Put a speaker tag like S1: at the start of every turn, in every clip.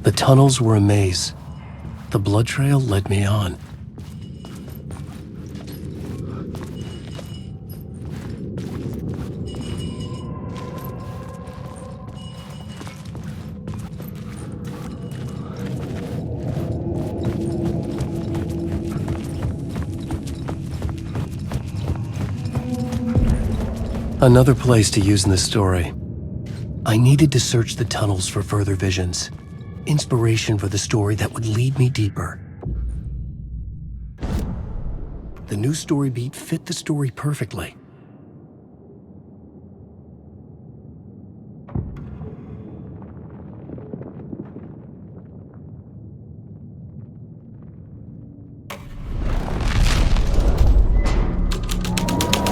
S1: The tunnels were a maze. The blood trail led me on. Another place to use in this story. I needed to search the tunnels for further visions, inspiration for the story that would lead me deeper. The new story beat fit the story perfectly.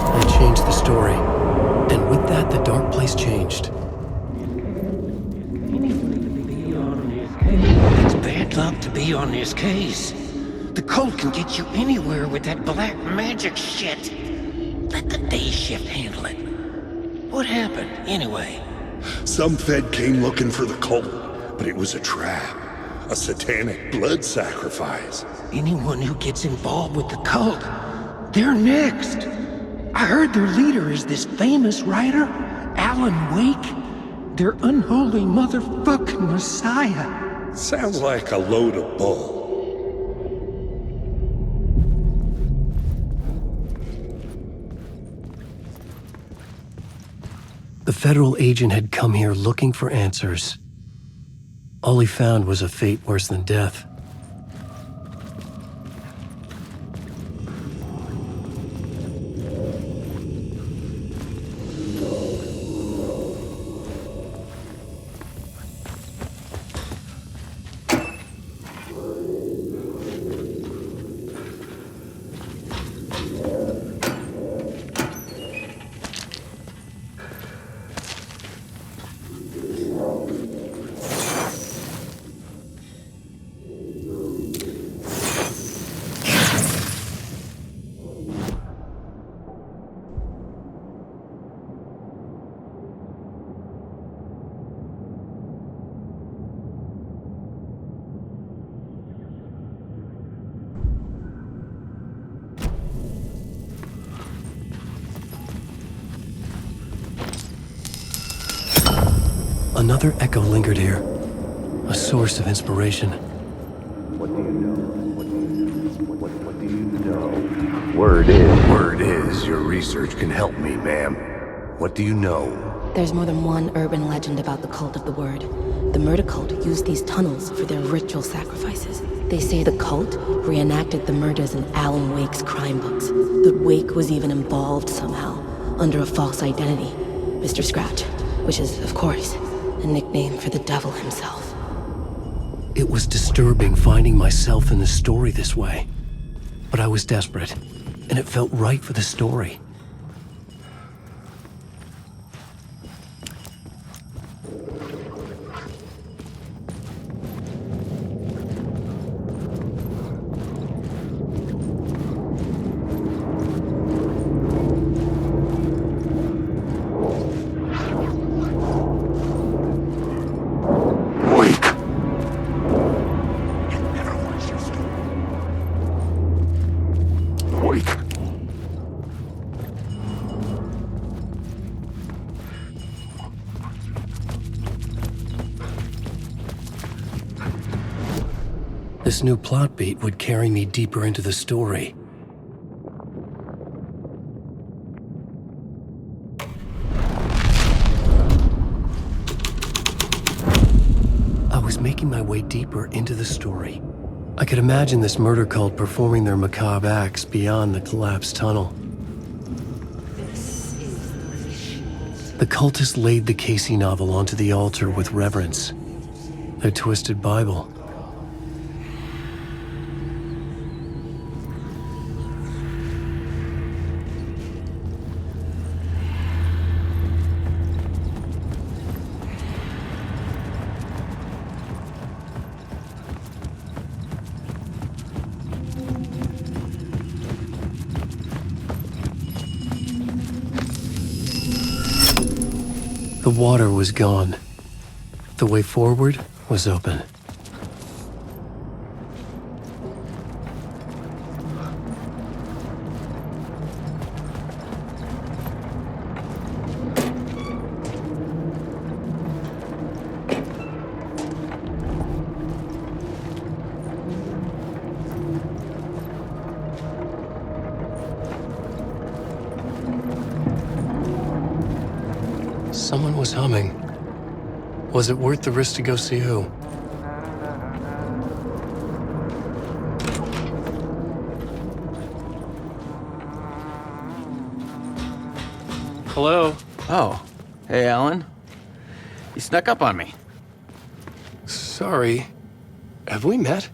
S1: I changed the story, and with that, the dark place changed.
S2: It's bad luck to be on this case. The cult can get you anywhere with that black magic shit. Let the day shift handle it. What happened, anyway?
S3: Some Fed came looking for the cult, but it was a trap. A satanic blood sacrifice.
S2: Anyone who gets involved with the cult, they're next. I heard their leader is this famous writer, Alan Wake. Their unholy motherfucking messiah.
S3: Sounds like a load of bull.
S1: The federal agent had come here looking for answers. All he found was a fate worse than death. Another echo lingered here, a source of inspiration.
S4: What do you know? What do you know? Word is, your research can help me, ma'am. What do you know?
S5: There's more than one urban legend about the Cult of the Word. The murder cult used these tunnels for their ritual sacrifices. They say the cult reenacted the murders in Alan Wake's crime books. That Wake was even involved somehow, under a false identity, Mr. Scratch, which is, of course, a nickname for the devil himself.
S1: It was disturbing finding myself in the story this way. But I was desperate, and it felt right for the story. This new plot beat would carry me deeper into the story. I was making my way deeper into the story. I could imagine this murder cult performing their macabre acts beyond the collapsed tunnel. The cultists laid the Casey novel onto the altar with reverence. Their twisted Bible. The water was gone. The way forward was open. Someone was humming. Was it worth the risk to go see who? Hello?
S6: Oh. Hey, Alan. You snuck up on me.
S1: Sorry. Have we met?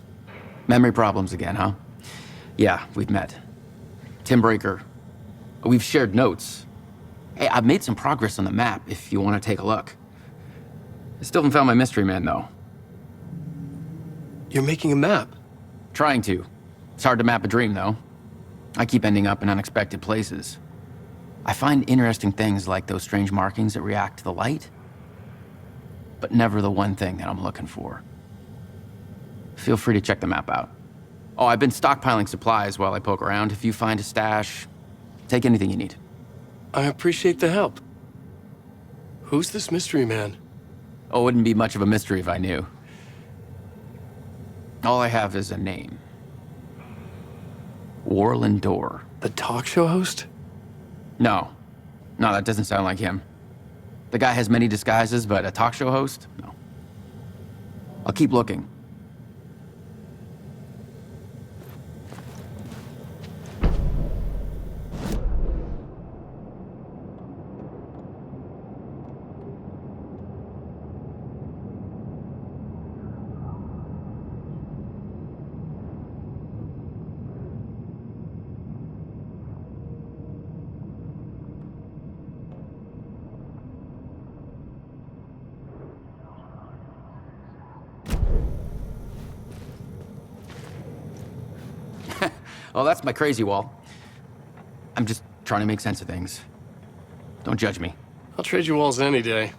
S6: Memory problems again, huh? Yeah, we've met. Tim Breaker. We've shared notes. Hey, I've made some progress on the map if you want to take a look. I still haven't found my mystery man, though.
S1: You're making a map.
S6: Trying to. It's hard to map a dream, though. I keep ending up in unexpected places. I find interesting things like those strange markings that react to the light, but never the one thing that I'm looking for. Feel free to check the map out. Oh, I've been stockpiling supplies while I poke around. If you find a stash, take anything you need.
S1: I appreciate the help. Who's this mystery man?
S6: Oh, it wouldn't be much of a mystery if I knew. All I have is a name. Warland Door.
S1: The talk show host?
S6: No, that doesn't sound like him. The guy has many disguises, but a talk show host? No. I'll keep looking. Oh, that's my crazy wall. I'm just trying to make sense of things. Don't judge me.
S1: I'll trade you walls any day.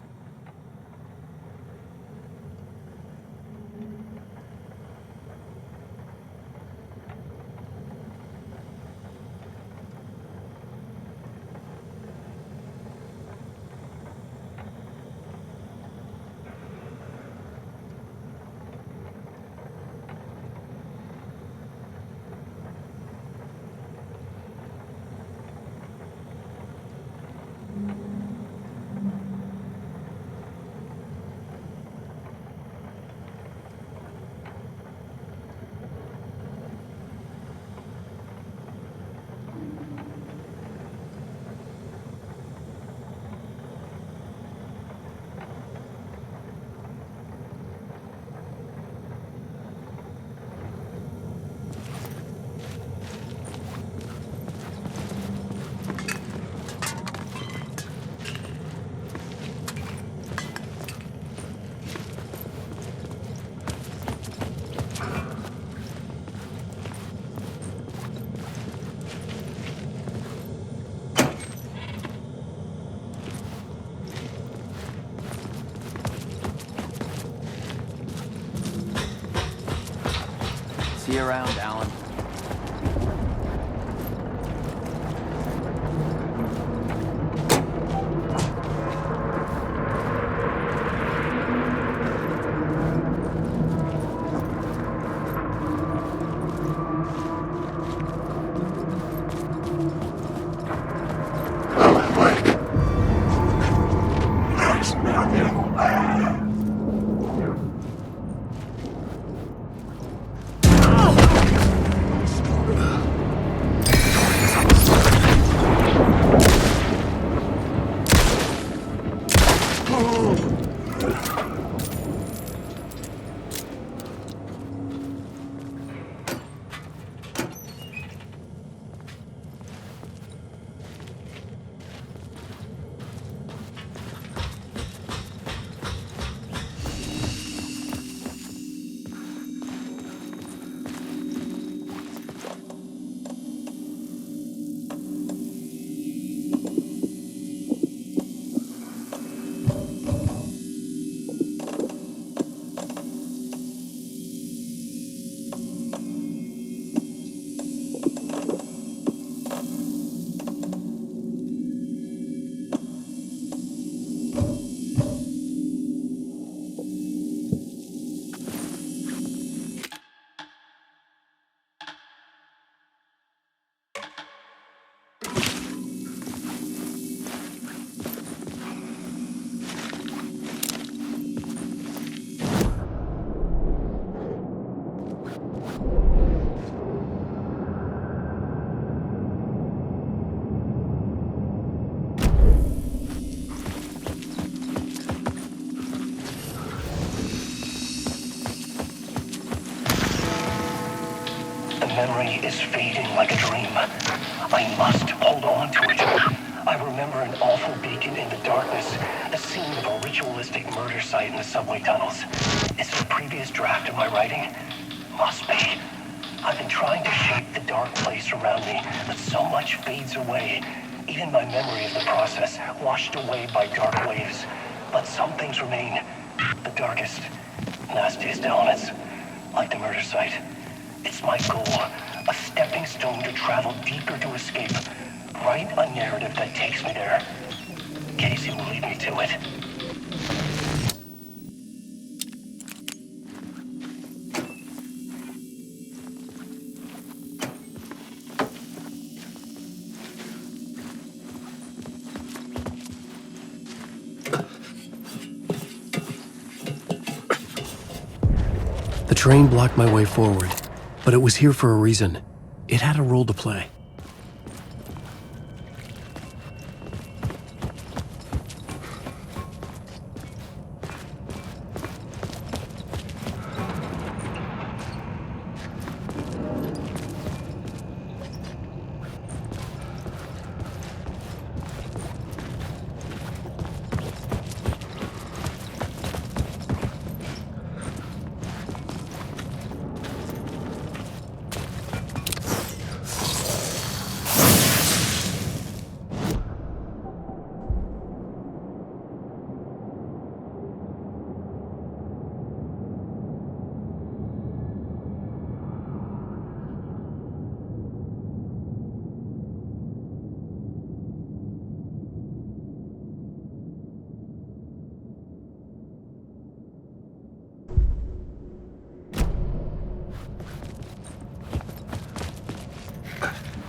S6: See you around, Alan.
S1: memory is fading like a dream. I must hold on to it. I remember an awful beacon in the darkness, the scene of a ritualistic murder site in the subway tunnels. Is it a previous draft of my writing? Must be. I've been trying to shape the dark place around me, but so much fades away. Even my memory of the process, washed away by dark waves. But some things remain. The darkest, nastiest elements, like the murder site. It's my goal, a stepping stone to travel deeper to escape. Write a narrative that takes me there. Casey will lead me to it. The train blocked my way forward, but it was here for a reason. It had a role to play.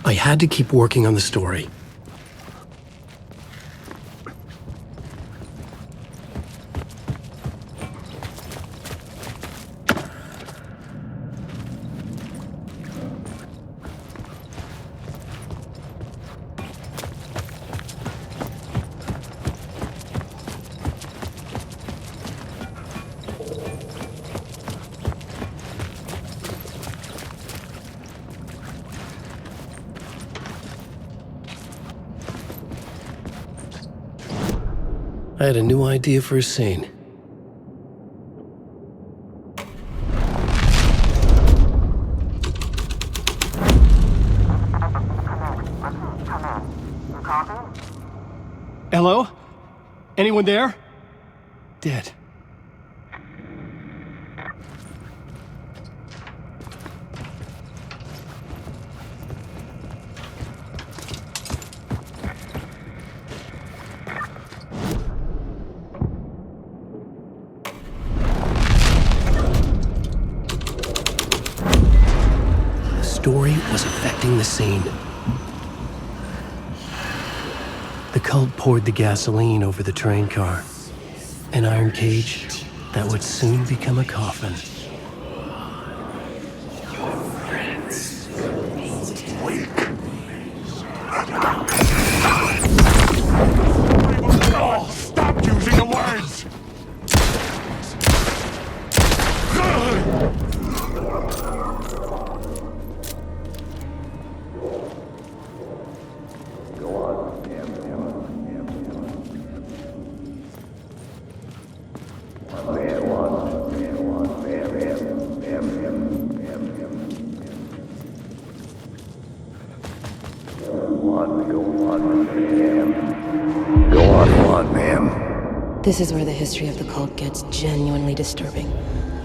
S1: I had to keep working on the story. I had a new idea for a scene.
S7: Hello? Anyone there?
S1: Dead. The story was affecting the scene. The cult poured the gasoline over the train car. An iron cage that would soon become a coffin.
S3: Oh, stop using the words!
S5: This is where the history of the cult gets genuinely disturbing.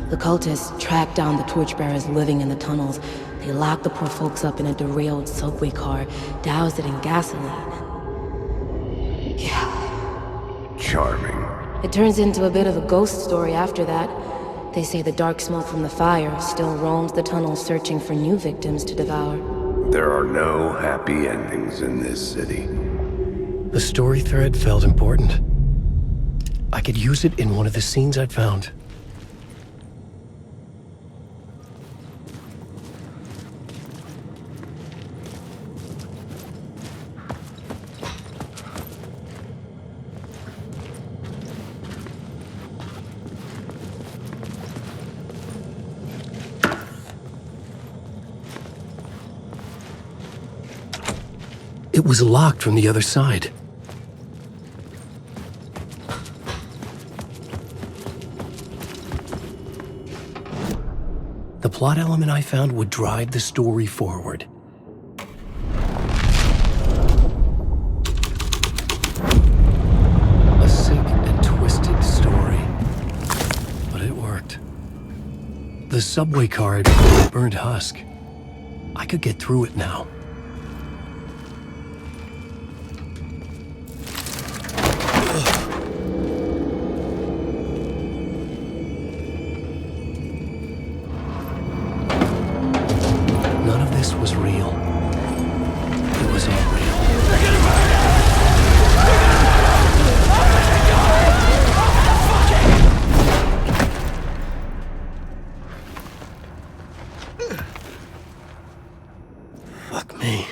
S5: The cultists tracked down the torchbearers living in the tunnels. They locked the poor folks up in a derailed subway car, doused it in gasoline. Yeah.
S4: Charming.
S5: It turns into a bit of a ghost story after that. They say the dark smoke from the fire still roams the tunnels searching for new victims to devour.
S4: There are no happy endings in this city.
S1: The story thread felt important. I could use it in one of the scenes I'd found.
S7: It was locked from the other side. The plot element I found would drive the story forward. A sick and twisted story. But it worked. The subway card, burned husk. I could get through it now. None of this was real. It was all real. Fuck me.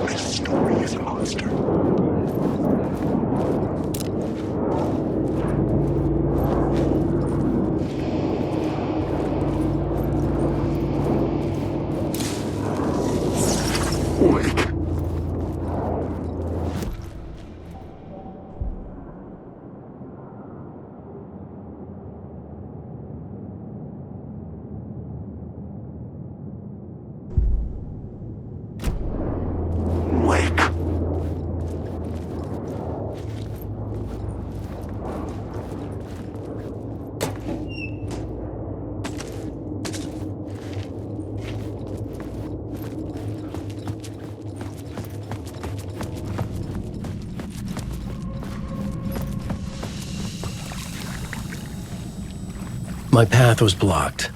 S3: This story is a monster. Wake. Wake.
S7: My path was blocked.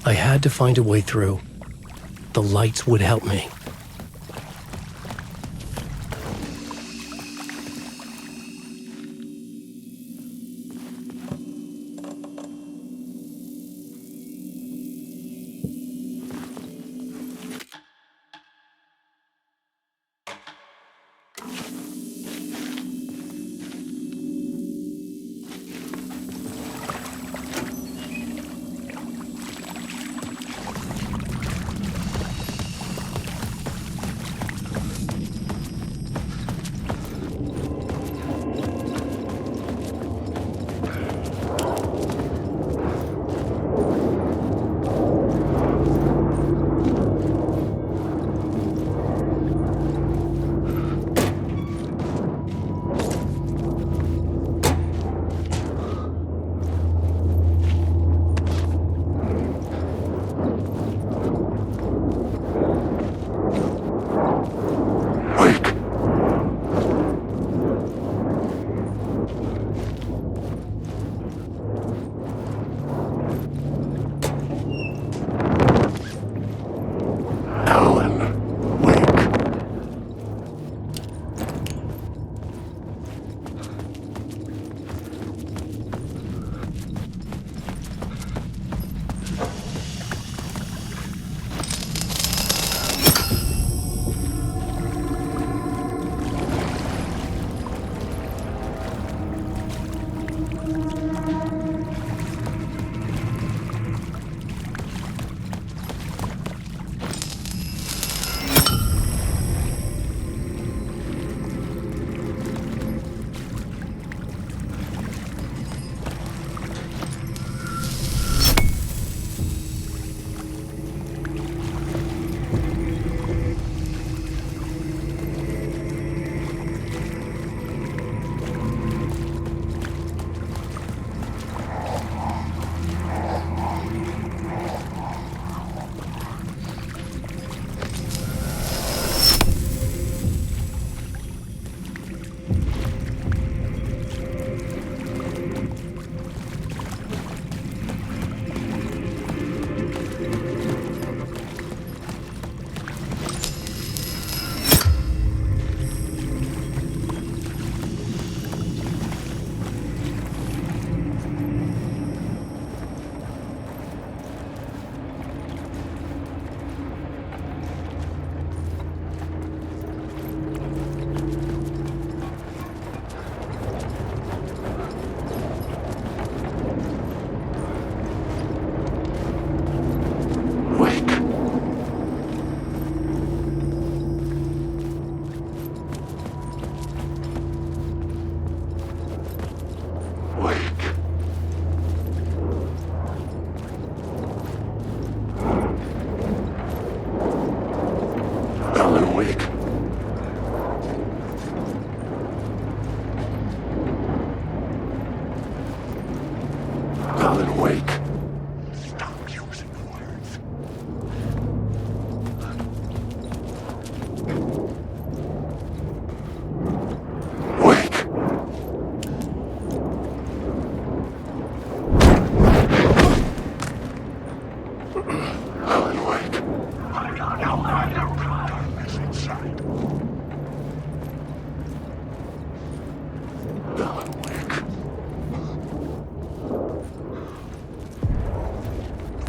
S7: I had to find a way through. The lights would help me.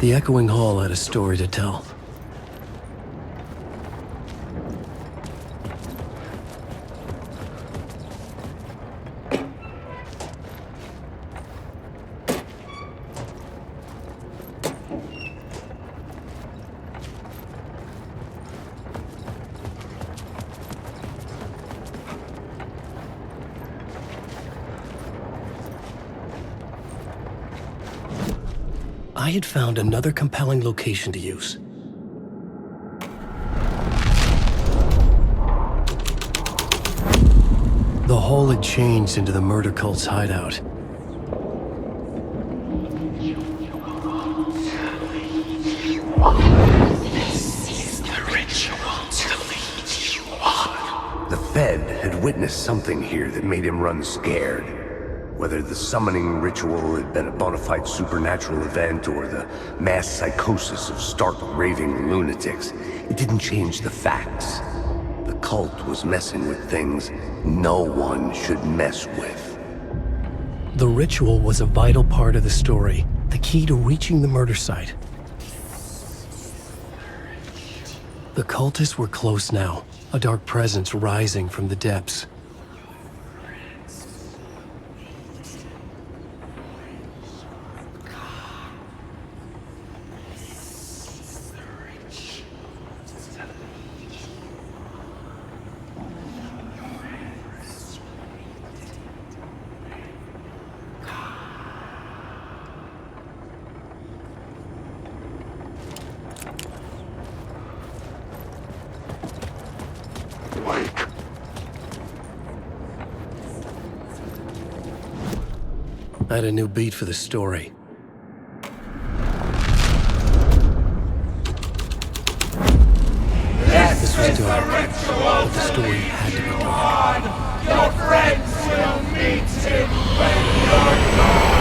S7: The echoing hall had a story to tell. I had found another compelling location to use. The hall had changed into the murder cult's hideout.
S4: The Fed had witnessed something here that made him run scared. Whether the summoning ritual had been a bona fide supernatural event or the mass psychosis of stark raving lunatics, it didn't change the facts. The cult was messing with things no one should mess with.
S7: The ritual was a vital part of the story, the key to reaching the murder site. The cultists were close now, a dark presence rising from the depths. I had a new beat for the story. This was dark, but the story had to be dark.
S8: Your friends will meet him when you're gone.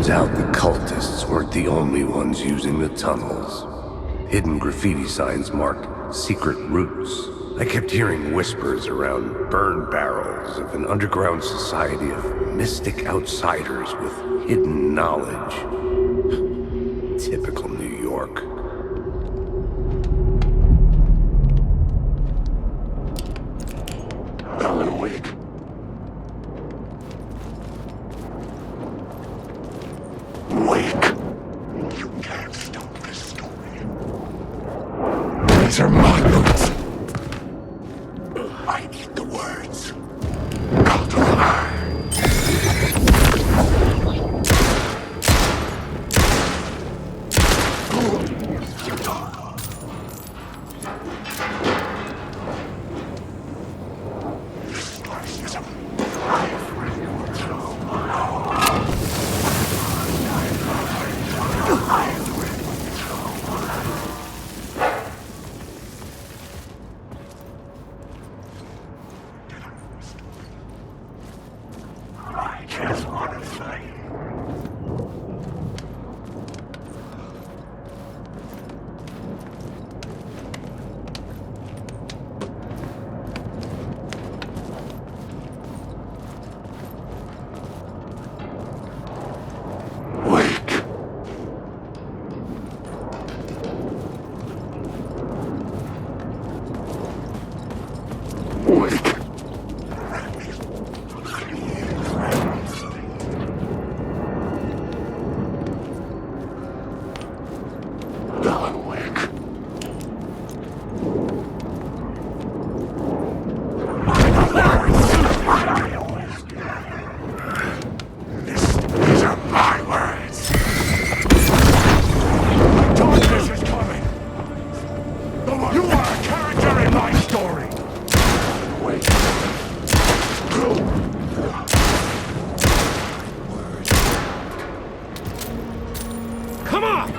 S4: Turns out the cultists weren't the only ones using the tunnels. Hidden graffiti signs marked secret routes. I kept hearing whispers around burn barrels of an underground society of mystic outsiders with hidden knowledge. Typical New York.
S3: Alan Wake. Wake. You can't stop this story. These are my boots. I need the words. Cult of Eye. This place is a I just want to say. Wake. Wake. Alan Wake. These are my words. Darkness is coming. You are a character in my story. Wait. Come on!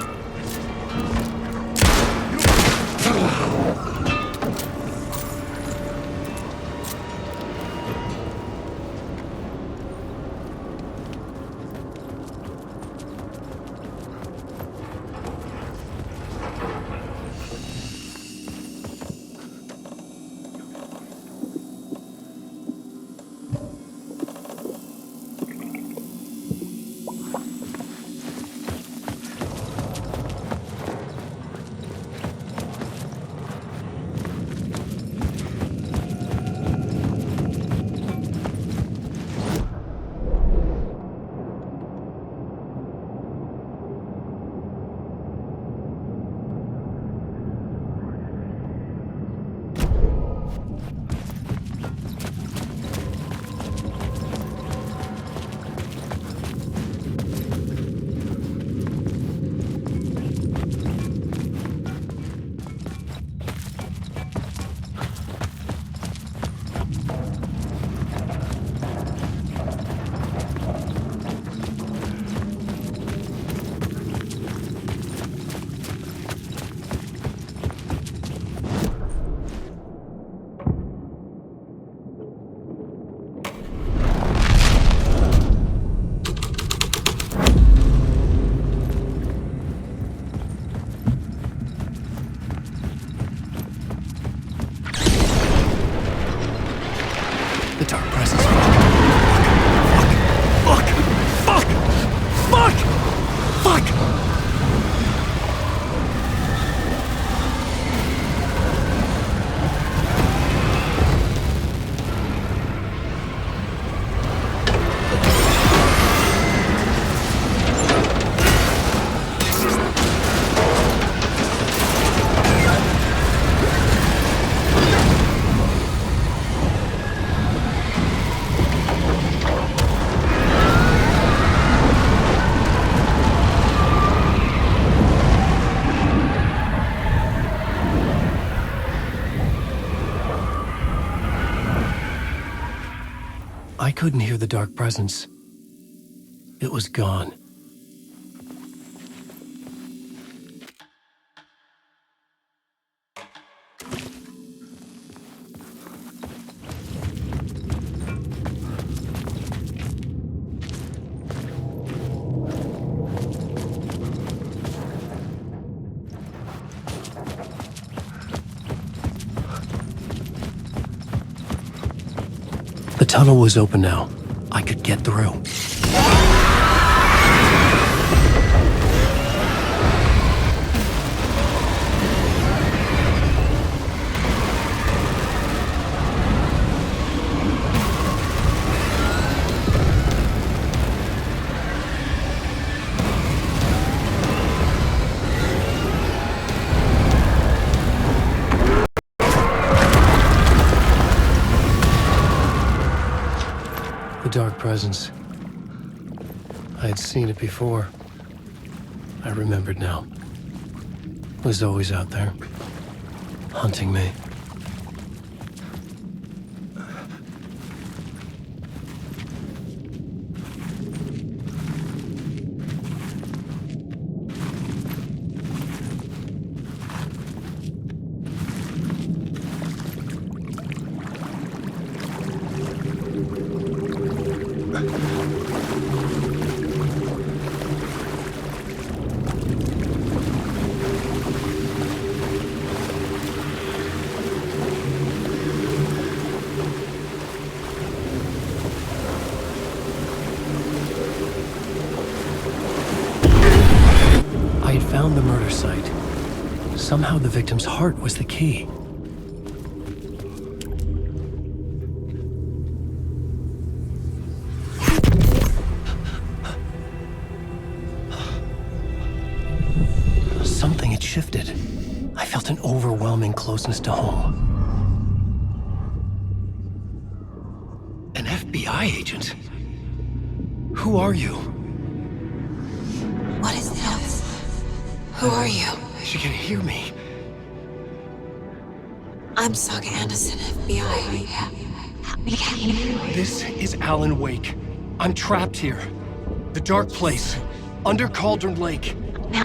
S7: The dark presence. Fuck! Fuck! Fuck! Fuck! Fuck! I couldn't hear the dark presence. It was gone. tunnel was open now. I could get through. The dark presence. I had seen it before. I remembered now. It was always out there, hunting me. I had found the murder site. Somehow the victim's heart was the key. Something had shifted. I felt an overwhelming closeness to home. An FBI agent? Who are you?
S5: What is this? Who are you?
S7: She can hear me.
S5: I'm Saga Anderson, FBI.
S7: This is Alan Wake. I'm trapped here. The dark place. Under Cauldron Lake.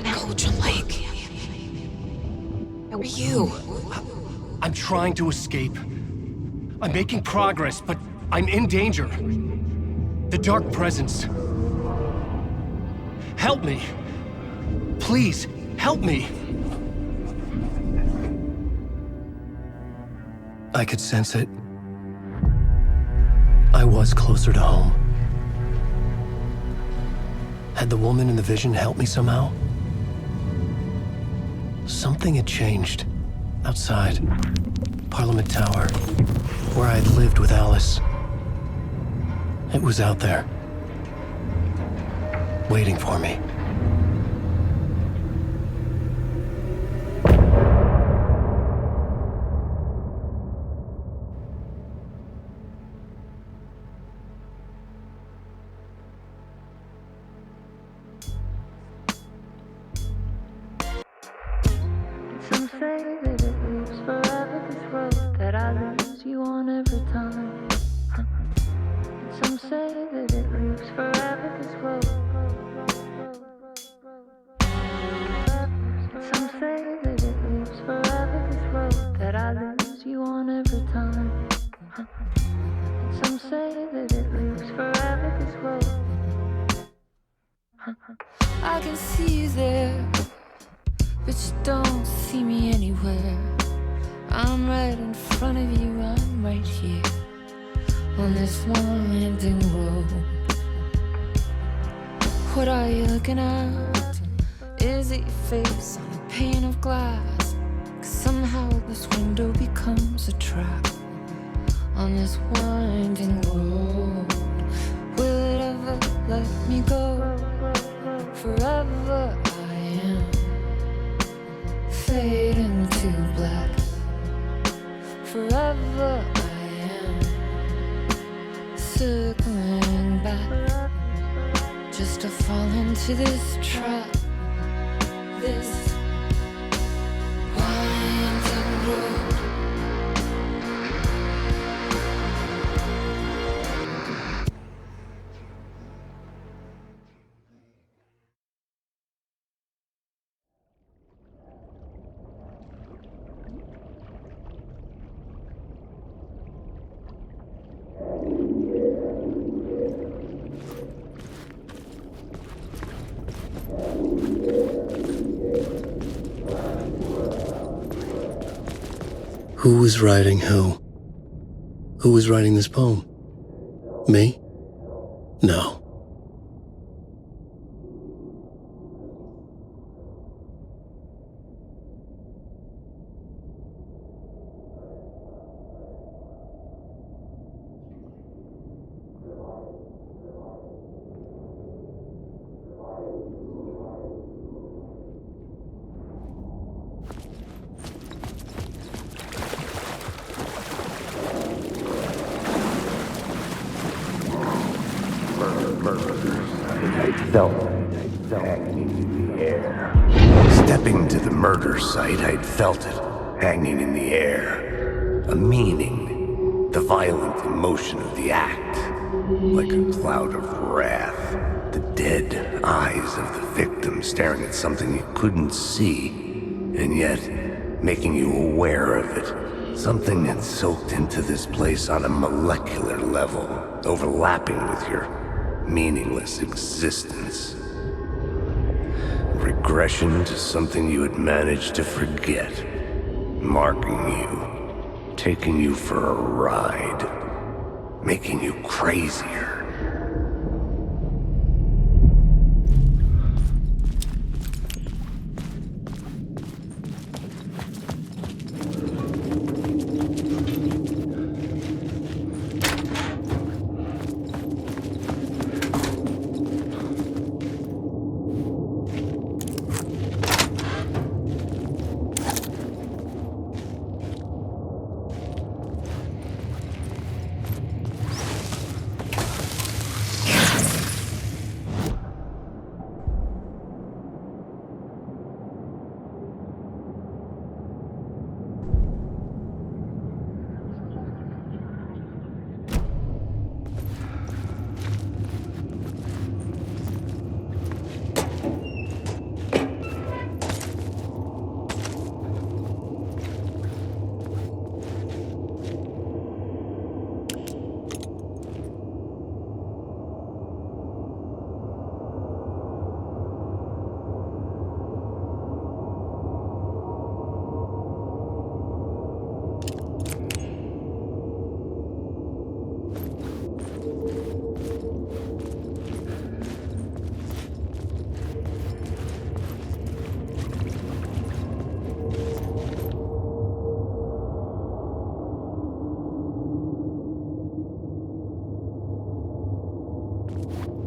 S5: Cauldron Lake. Where are you?
S7: I'm trying to escape. I'm making progress, but I'm in danger. The dark presence. Help me. Please, help me. I could sense it. I was closer to home. Had the woman in the vision helped me somehow? Something had changed. Outside. Parliament Tower. Where I had lived with Alice. It was out there. Waiting for me.
S9: Some say that it lives forever, this road that I lose you on every time. Some say that it lives forever, this road. Some say that it lives forever, this road that I lose you on every time. Some say that it lives forever, this road. I can see you there, but you don't see me anywhere. I'm right in front of you, I'm right here on this winding road. What are you looking at? Is it your face on a pane of glass? 'Cause somehow this window becomes a trap on this winding road. Will it ever let me go? Forever I am fading to black. Forever I am circling back, just to fall into this trap. This winding road.
S7: Who was writing who? Who was writing this poem? Me? No.
S4: I felt hanging in the air. Stepping to the murder site, I'd felt it hanging in the air. A meaning, the violent emotion of the act, like a cloud of wrath. The dead eyes of the victim staring at something you couldn't see, and yet making you aware of it. Something had soaked into this place on a molecular level, overlapping with your meaningless existence. Regression to something you had managed to forget. Marking you. Taking you for a ride. Making you crazier.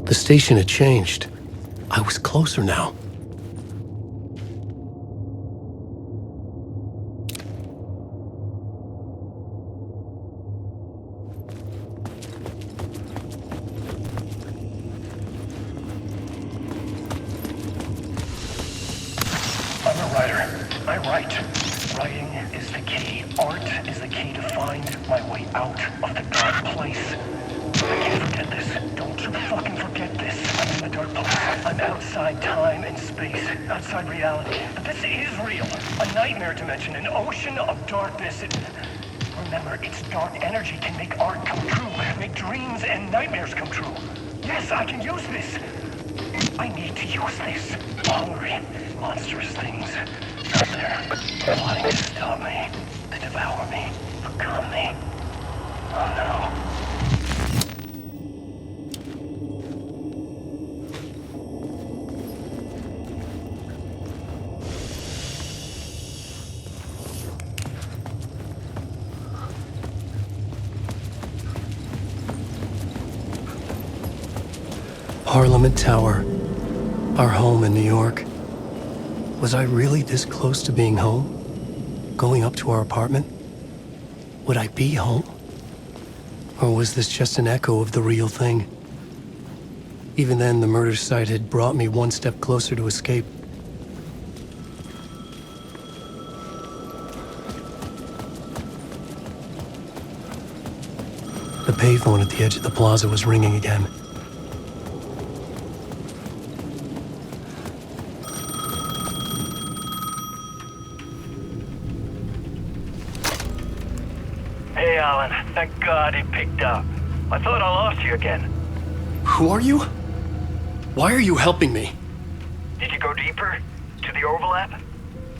S7: The station had changed. I was closer now.
S1: I'm a writer. I write. Writing is the key. Art is the key to find my way out of the dark place. I can't forget this. Don't you fucking forget this. I'm in a dark place. I'm outside time and space. Outside reality. But this is real. A nightmare dimension. An ocean of darkness. Remember, its dark energy can make art come true. Make dreams and nightmares come true. Yes, I can use this. I need to use this. Hungry, monstrous things. Out there. Plotting to stop me. To devour me. Become me. Oh no.
S7: Parliament Tower. Our home in New York. Was I really this close to being home? Going up to our apartment? Would I be home? Or was this just an echo of the real thing? Even then, the murder site had brought me one step closer to escape. The payphone at the edge of the plaza was ringing again.
S10: Hey, Alan. Thank God it picked up. I thought I lost you again.
S7: Who are you? Why are you helping me?
S10: Did you go deeper? To the overlap?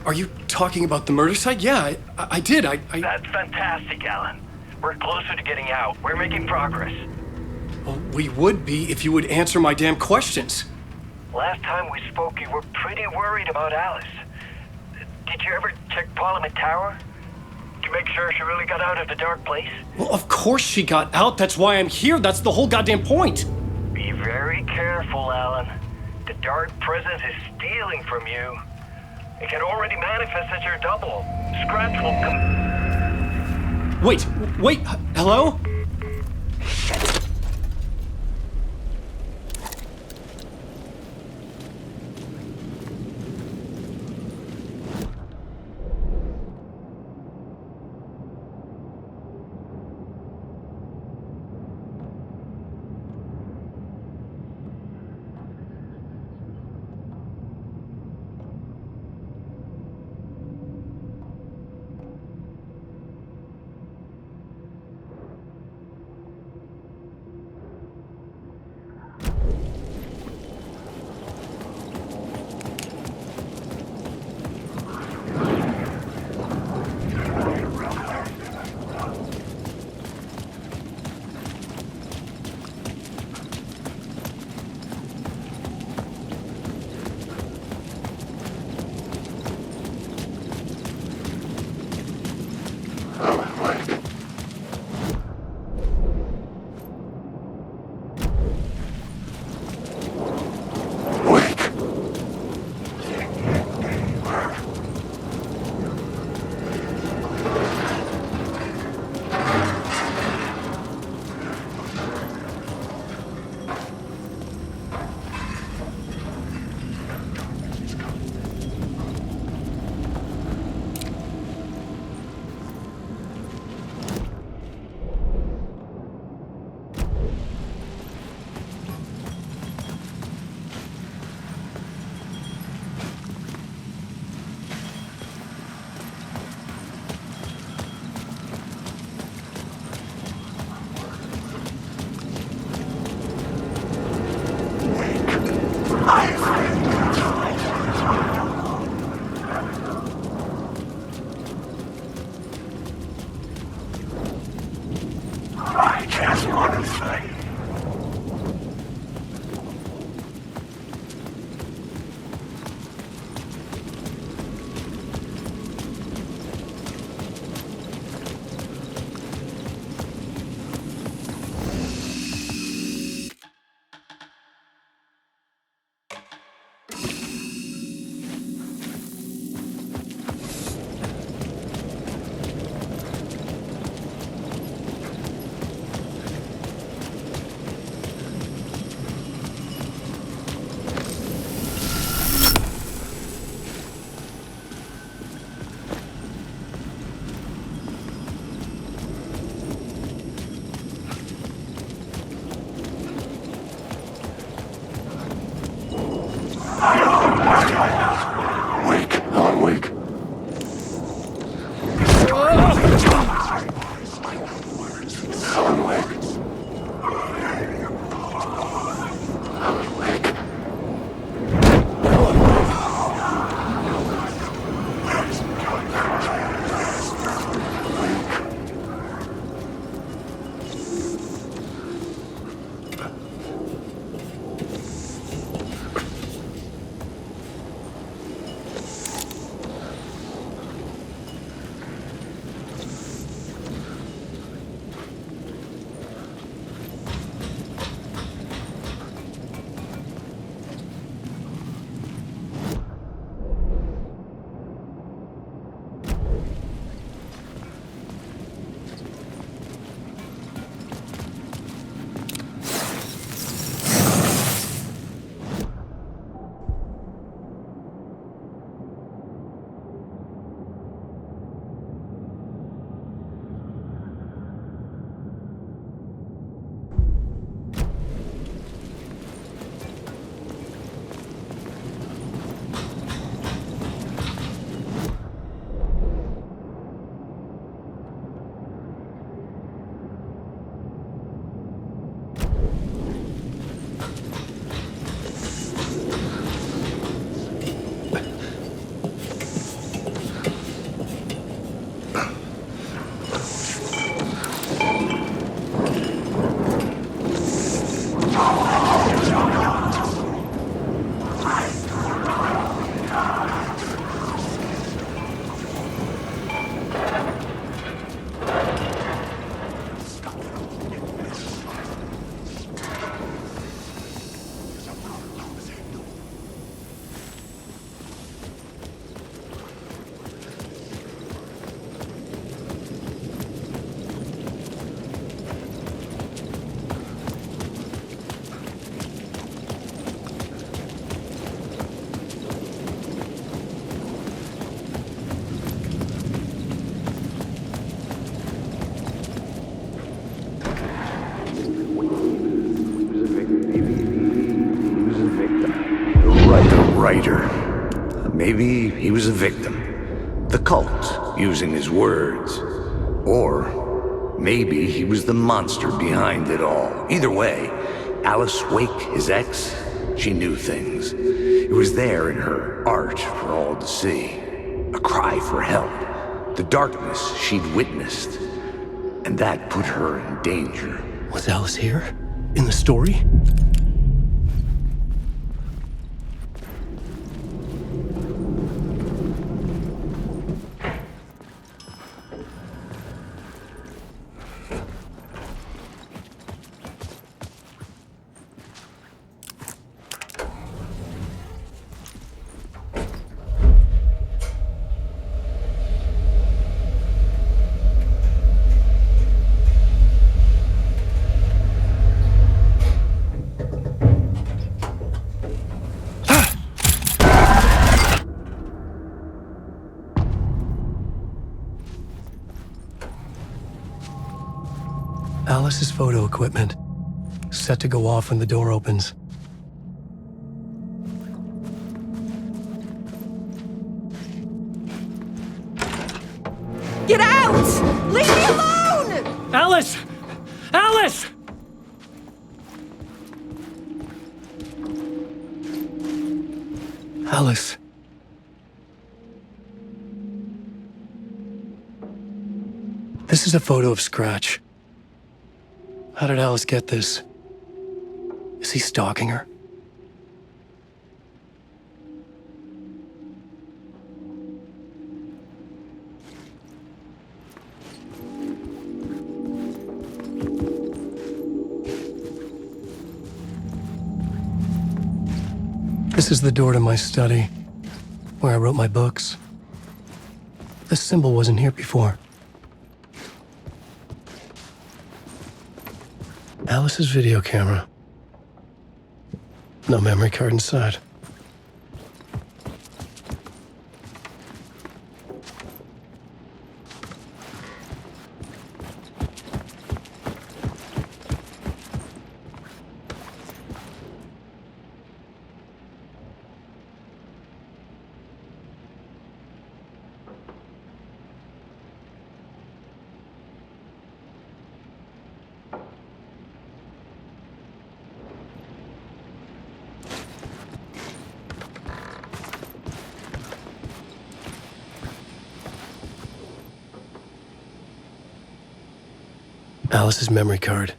S7: Are you talking about the murder site? Yeah, I did.
S10: That's fantastic, Alan. We're closer to getting out. We're making progress.
S7: Well, we would be if you would answer my damn questions.
S10: Last time we spoke, you were pretty worried about Alice. Did you ever check Parliament Tower? To make sure she really got out of the dark place?
S7: Well, of course she got out. That's why I'm here. That's the whole goddamn point.
S10: Be very careful, Alan. The dark presence is stealing from you. It can already manifest as your double. Scratch will come...
S7: Wait, hello?
S4: maybe he was a victim. The cult, using his words. Or maybe he was the monster behind it all. Either way, Alice Wake, his ex, she knew things. It was there in her art for all to see. A cry for help. The darkness she'd witnessed. And that put her in danger.
S7: Was Alice here? In the story? Alice's photo equipment, set to go off when the door opens.
S9: Get out! Leave me alone!
S7: Alice! Alice! Alice. This is a photo of Scratch. How did Alice get this? Is he stalking her? This is the door to my study, where I wrote my books. This symbol wasn't here before. Alice's video camera. No memory card inside. Alice's memory card.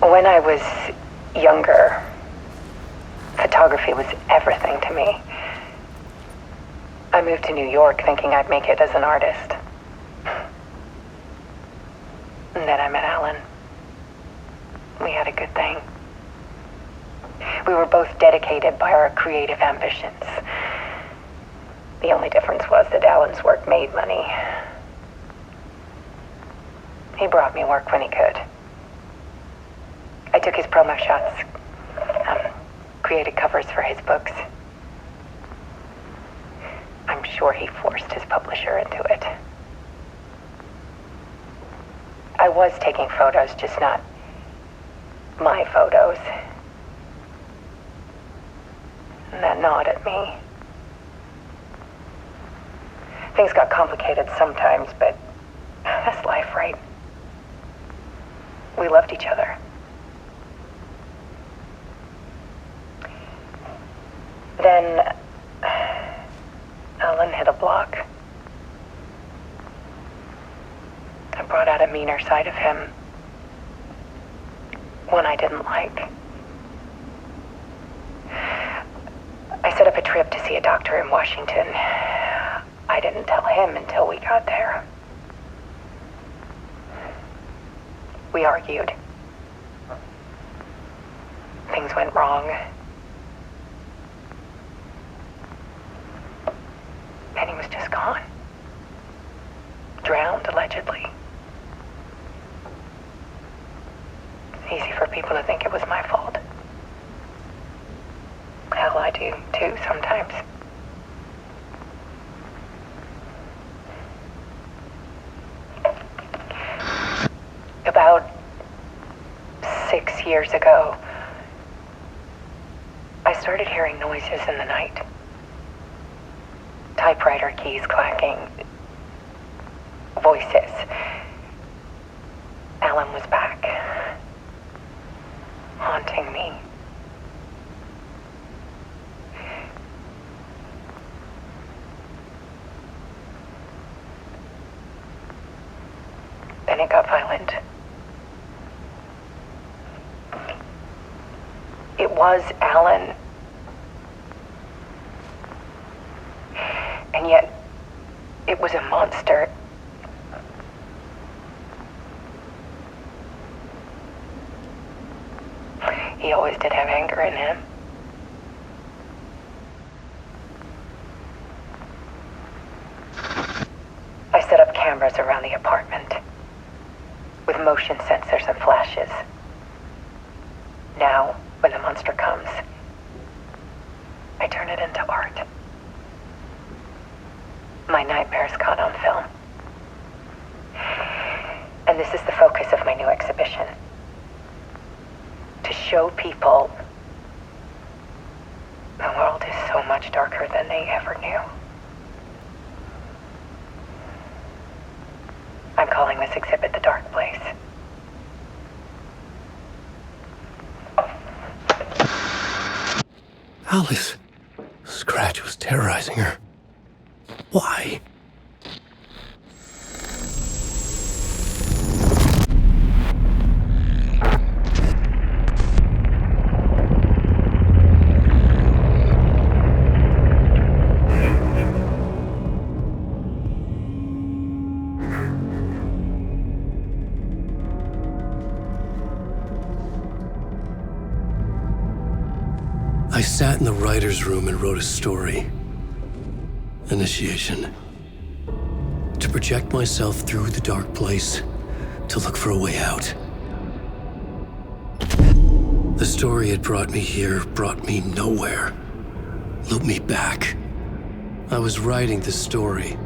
S11: When I was younger, photography was everything to me. I moved to New York thinking I'd make it as an artist. And then I met Alan. We had a good thing. We were both dedicated by our creative ambitions. The only difference was that Alan's work made money. He brought me work when he could. I took his promo shots, created covers for his books. I'm sure he forced his publisher into it. I was taking photos, just not my photos. And that gnawed at me. Things got complicated sometimes, but that's life, right? We loved each other. Then Alan hit a block. I brought out a meaner side of him. One I didn't like. I set up a trip to see a doctor in Washington. I didn't tell him until we got there. We argued. Things went wrong. allegedly. It's easy for people to think it was my fault. Hell, I do too sometimes. About 6 years ago, I started hearing noises in the night. Typewriter keys clacking. Voices. Alan was back. Haunting me. Then it got violent. It was Alan. And yet, it was a monster. He always did have anger in him. I set up cameras around the apartment with motion sensors and flashes. Now, when the monster comes, I turn it into art. My nightmares caught on film. And this is the focus of my new exhibition. To show people the world is so much darker than they ever knew. I'm calling this exhibit The Dark Place.
S7: Alice. Scratch was terrorizing her. Why? I sat in the writer's room and wrote a story. Initiation. To project myself through the dark place, to look for a way out. The story had brought me here, brought me nowhere. Looped me back. I was writing the story.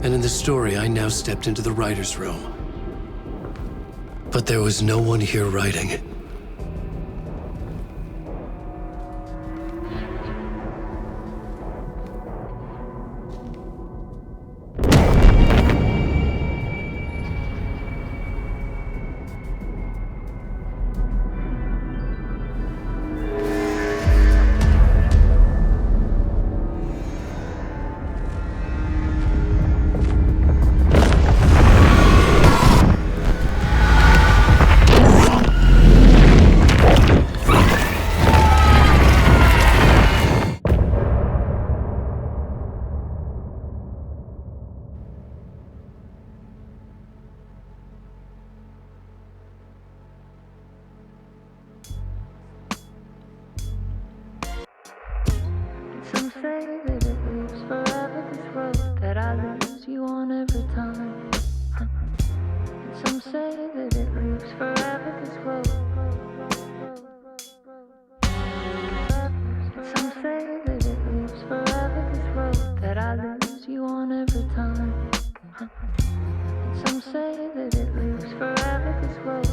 S7: And in the story, I now stepped into the writer's room. But there was no one here writing it.
S9: Some say that it lives forever, this road that I lose you on every time. And some say that it lives forever, this road. And some say that it lives forever, this road that I lose you on every time. And some say that it lives forever, this road.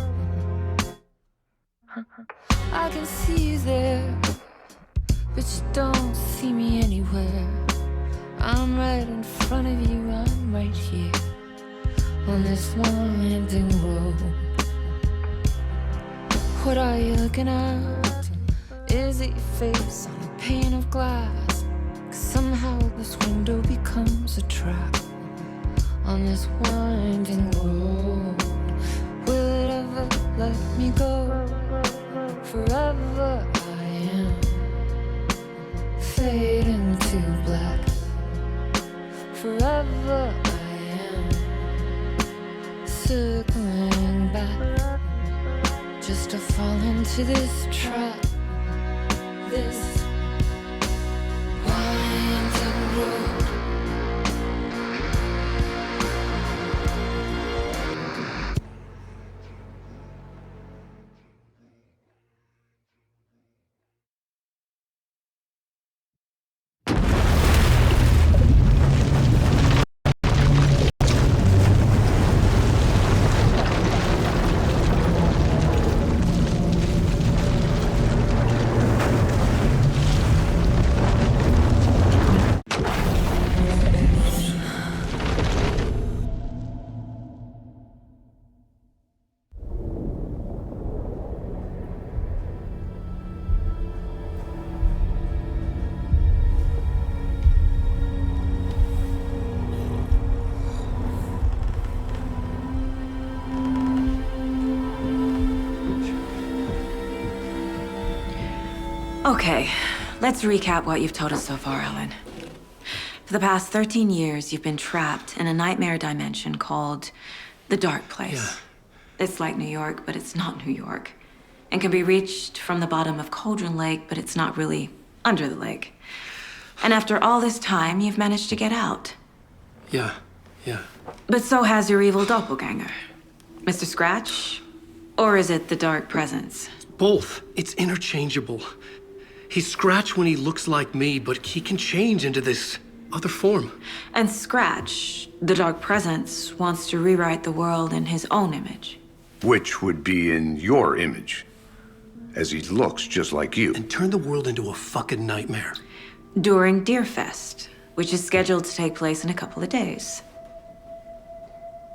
S9: I can see you there, but you don't see me anywhere. I'm right in front of you, I'm right here on this winding road. What are you looking at? Is it your face on a pane of glass? 'Cause somehow this window becomes a trap on this winding road. Will it ever let me go? Forever I am fading to black. Forever I am circling back, just to fall into this trap, this winding road.
S12: Okay, let's recap what you've told us so far, Alan. For the past 13 years, you've been trapped in a nightmare dimension called the Dark Place.
S7: Yeah.
S12: It's like New York, but it's not New York. And can be reached from the bottom of Cauldron Lake, but it's not really under the lake. And after all this time, you've managed to get out.
S7: Yeah.
S12: But so has your evil doppelganger. Mr. Scratch? Or is it the Dark Presence?
S7: Both. It's interchangeable. He's Scratch when he looks like me, but he can change into this other form.
S12: And Scratch, the Dark Presence, wants to rewrite the world in his own image.
S4: Which would be in your image, as he looks just like you.
S7: And turn the world into a fucking nightmare.
S12: During Deerfest, which is scheduled to take place in a couple of days.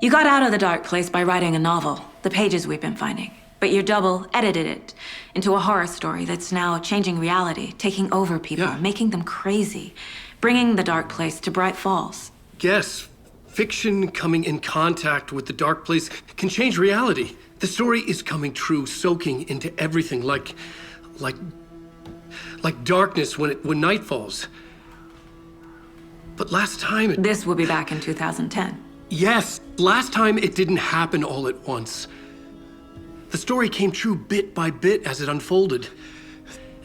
S12: You got out of the Dark Place by writing a novel, the pages we've been finding. But your double edited it into a horror story that's now changing reality, taking over people, making them crazy, bringing the Dark Place to Bright Falls.
S7: Yes, fiction coming in contact with the Dark Place can change reality. The story is coming true, soaking into everything like darkness when night falls. But last time
S12: This will be back in 2010.
S7: Yes, last time it didn't happen all at once. The story came true bit by bit as it unfolded.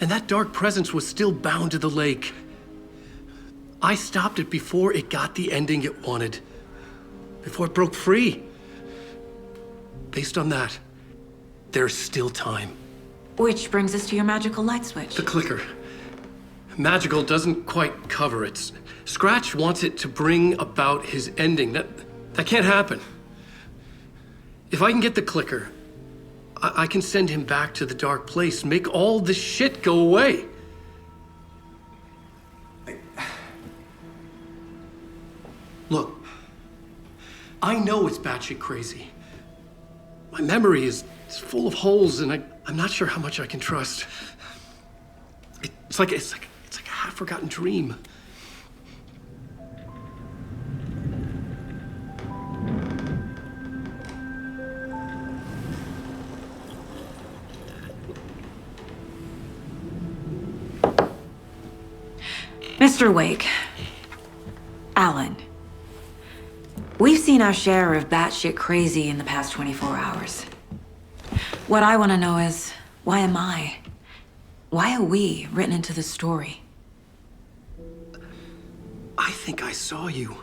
S7: And that dark presence was still bound to the lake. I stopped it before it got the ending it wanted. Before it broke free. Based on that, there's still time.
S12: Which brings us to your magical light switch.
S7: The clicker. Magical doesn't quite cover it. Scratch wants it to bring about his ending. That can't happen. If I can get the clicker, I can send him back to the Dark Place, make all this shit go away. Look, I know it's batshit crazy. My memory is full of holes, and I'm not sure how much I can trust. It's like a half-forgotten dream.
S12: Mr. Wake. Alan. We've seen our share of batshit crazy in the past 24 hours. What I want to know is, why am I? Why are we written into the story?
S7: I think I saw you.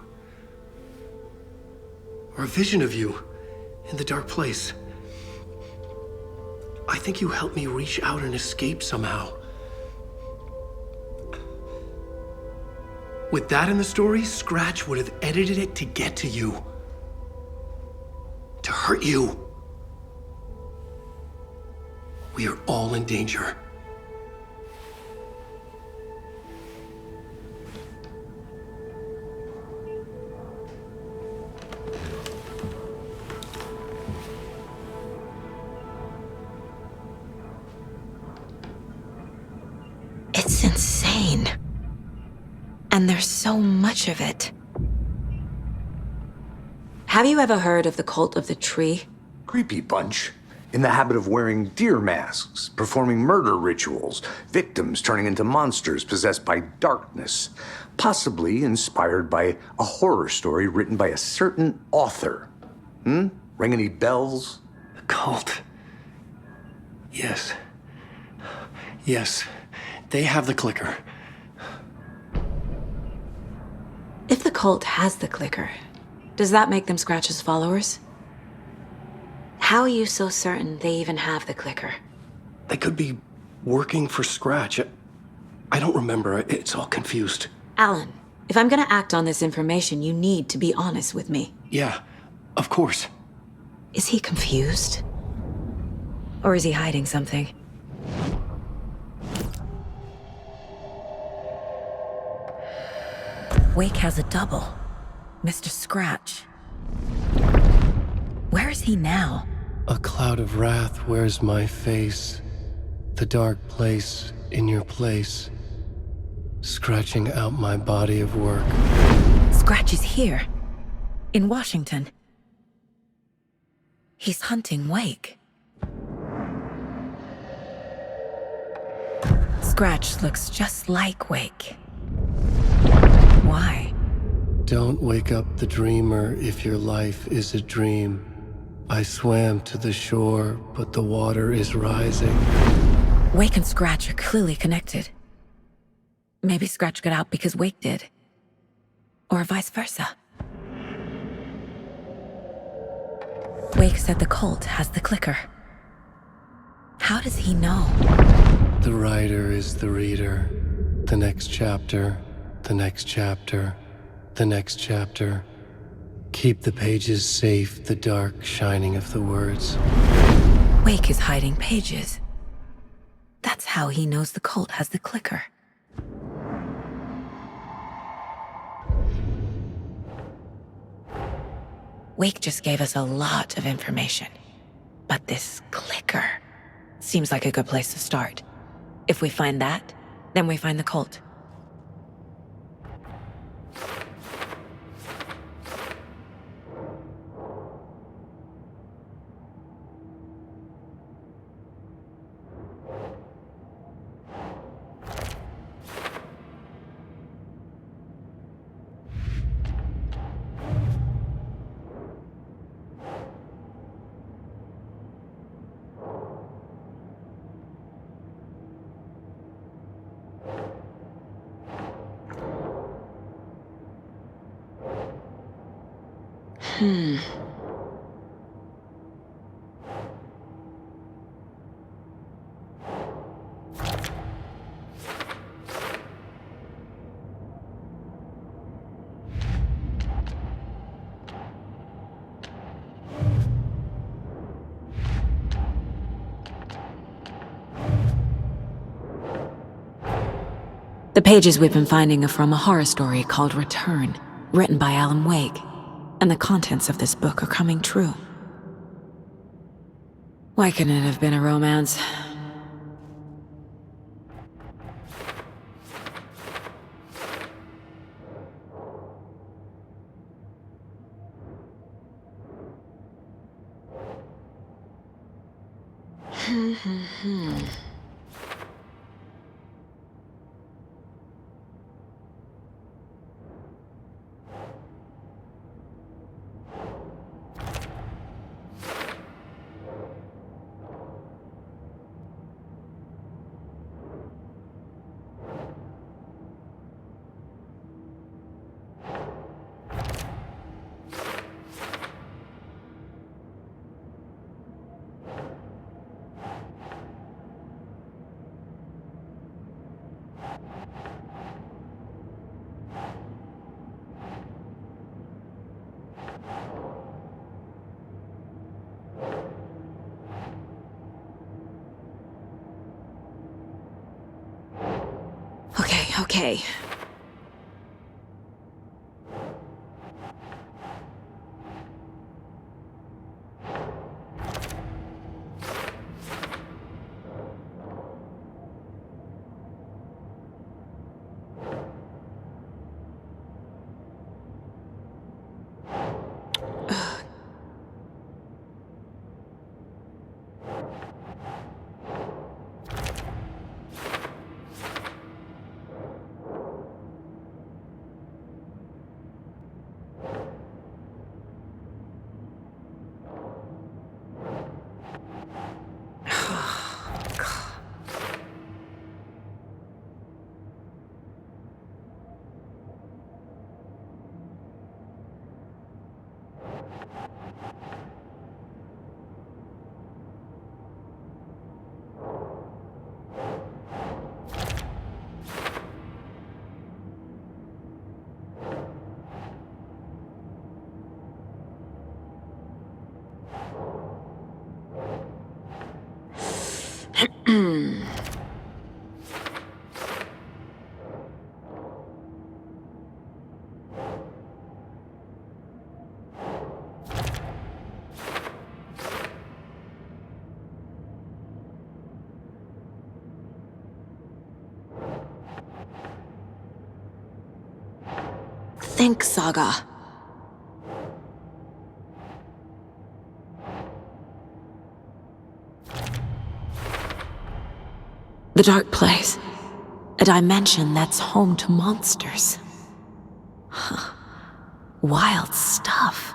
S7: Or a vision of you in the Dark Place. I think you helped me reach out and escape somehow. With that in the story, Scratch would have edited it to get to you. To hurt you. We are all in danger.
S12: It's insane. And there's so much of it. Have you ever heard of the cult of the tree?
S4: Creepy bunch. In the habit of wearing deer masks, performing murder rituals, victims turning into monsters possessed by darkness, possibly inspired by a horror story written by a certain author. Ring any bells?
S7: The cult. Yes. Yes. They have the clicker.
S12: If the cult has the clicker, does that make them Scratch's followers? How are you so certain they even have the clicker?
S7: They could be working for Scratch. I don't remember. It's all confused.
S12: Alan, if I'm gonna act on this information, you need to be honest with me.
S7: Yeah, of course.
S12: Is he confused? Or is he hiding something? Wake has a double. Mr. Scratch. Where is he now?
S7: A cloud of wrath wears my face. The dark place in your place. Scratching out my body of work.
S12: Scratch is here. In Washington. He's hunting Wake. Scratch looks just like Wake. Why?
S7: Don't wake up the dreamer if your life is a dream. I swam to the shore, but the water is rising.
S12: Wake and Scratch are clearly connected. Maybe Scratch got out because Wake did. Or vice versa. Wake said the cult has the clicker. How does he know?
S7: The writer is the reader. The next chapter, the next chapter, the next chapter. Keep the pages safe, the dark shining of the words.
S12: Wake is hiding pages. That's how he knows the cult has the clicker. Wake just gave us a lot of information. But this clicker seems like a good place to start. If we find that, then we find the cult. The pages we've been finding are from a horror story called Return, written by Alan Wake, and the contents of this book are coming true. Why couldn't it have been a romance? Okay. Think, Saga. The dark place. dimension that's home to monsters. Wild stuff.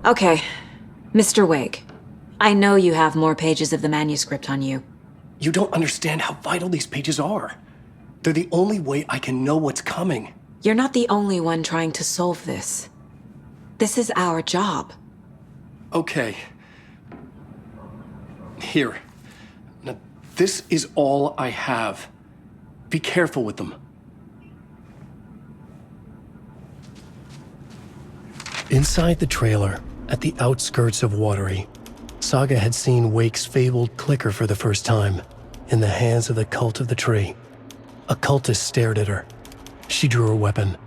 S12: Okay, Mr. Wake. I know you have more pages of the manuscript on you.
S7: You don't understand how vital these pages are. They're the only way I can know what's coming.
S12: You're not the only one trying to solve this. This is our job.
S7: Okay. Here. Now, this is all I have. Be careful with them. Inside the trailer, at the outskirts of Watery, Saga had seen Wake's fabled clicker for the first time, in the hands of the Cult of the Tree. A cultist stared at her. She drew her weapon.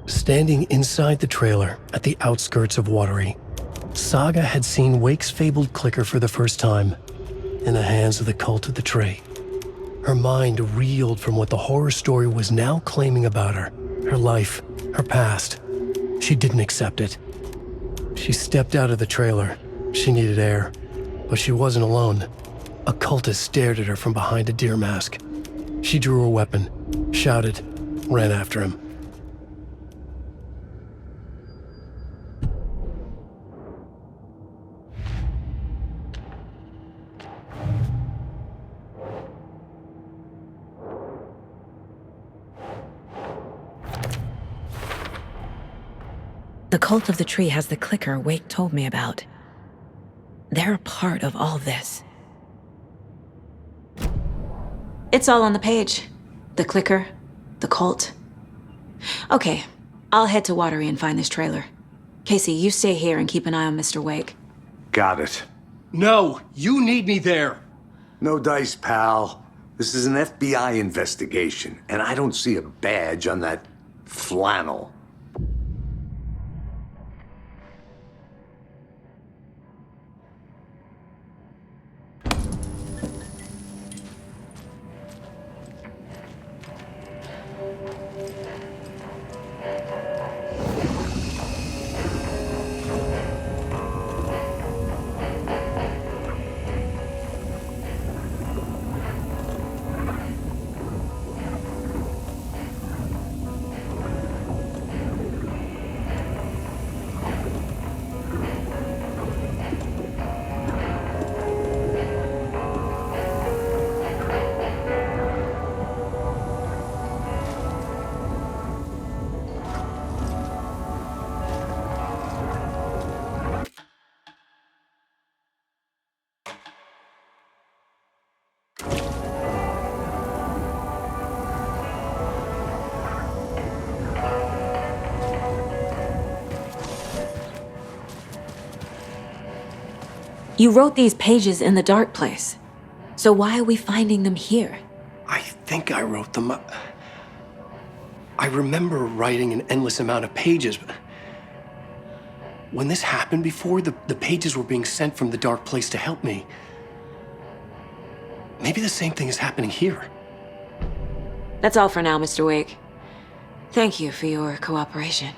S7: Standing inside the trailer at the outskirts of Watery, Saga had seen Wake's fabled clicker for the first time, in the hands of the Cult of the Tree. Her mind reeled from what the horror story was now claiming about her, her life, her past. She didn't accept it. She stepped out of the trailer. She needed air, but she wasn't alone. A cultist stared at her from behind a deer mask. She drew her weapon, shouted, ran after him.
S12: The Cult of the Tree has the clicker Wake told me about. They're a part of all this. It's all on the page. The clicker, the cult. Okay, I'll head to Watery and find this trailer. Casey, you stay here and keep an eye on Mr. Wake.
S4: Got it.
S7: No, you need me there.
S4: No dice, pal. This is an FBI investigation, and I don't see a badge on that flannel.
S12: You wrote these pages in the dark place. So why are we finding them here?
S7: I think I wrote them. I remember writing an endless amount of pages, but when this happened before, the pages were being sent from the dark place to help me. Maybe the same thing is happening here.
S12: That's all for now, Mr. Wake. Thank you for your cooperation.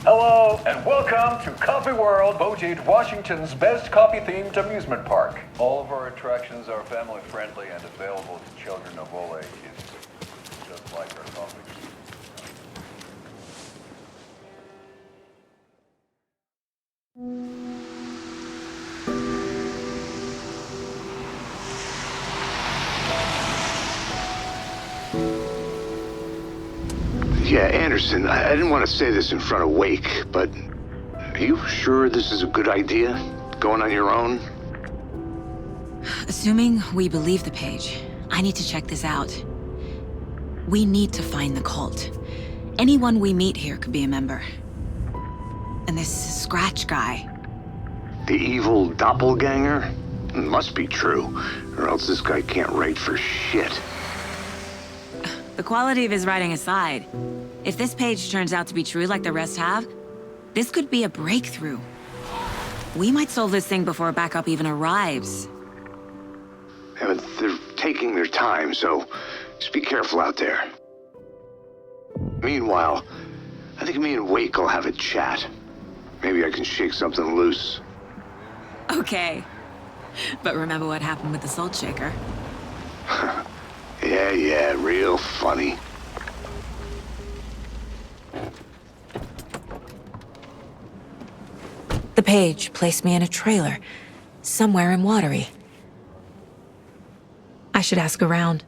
S13: Hello, and welcome to Coffee World, Bojade, Washington's best coffee-themed amusement park. All of our attractions are family-friendly and available to children of all ages, just like our coffee.
S4: Yeah, Anderson, I didn't want to say this in front of Wake, but are you sure this is a good idea? Going on your own?
S12: Assuming we believe the page, I need to check this out. We need to find the cult. Anyone we meet here could be a member. And this Scratch guy.
S4: The evil doppelganger? Must be true, or else this guy can't write for shit.
S12: The quality of his writing aside, if this page turns out to be true like the rest have, this could be a breakthrough. We might solve this thing before backup even arrives.
S4: Yeah, but they're taking their time, so just be careful out there. Meanwhile, I think me and Wake will have a chat. Maybe I can shake something loose.
S12: Okay. But remember what happened with the salt shaker?
S4: Yeah, real funny.
S12: The page placed me in a trailer, somewhere in Watery. I should ask around.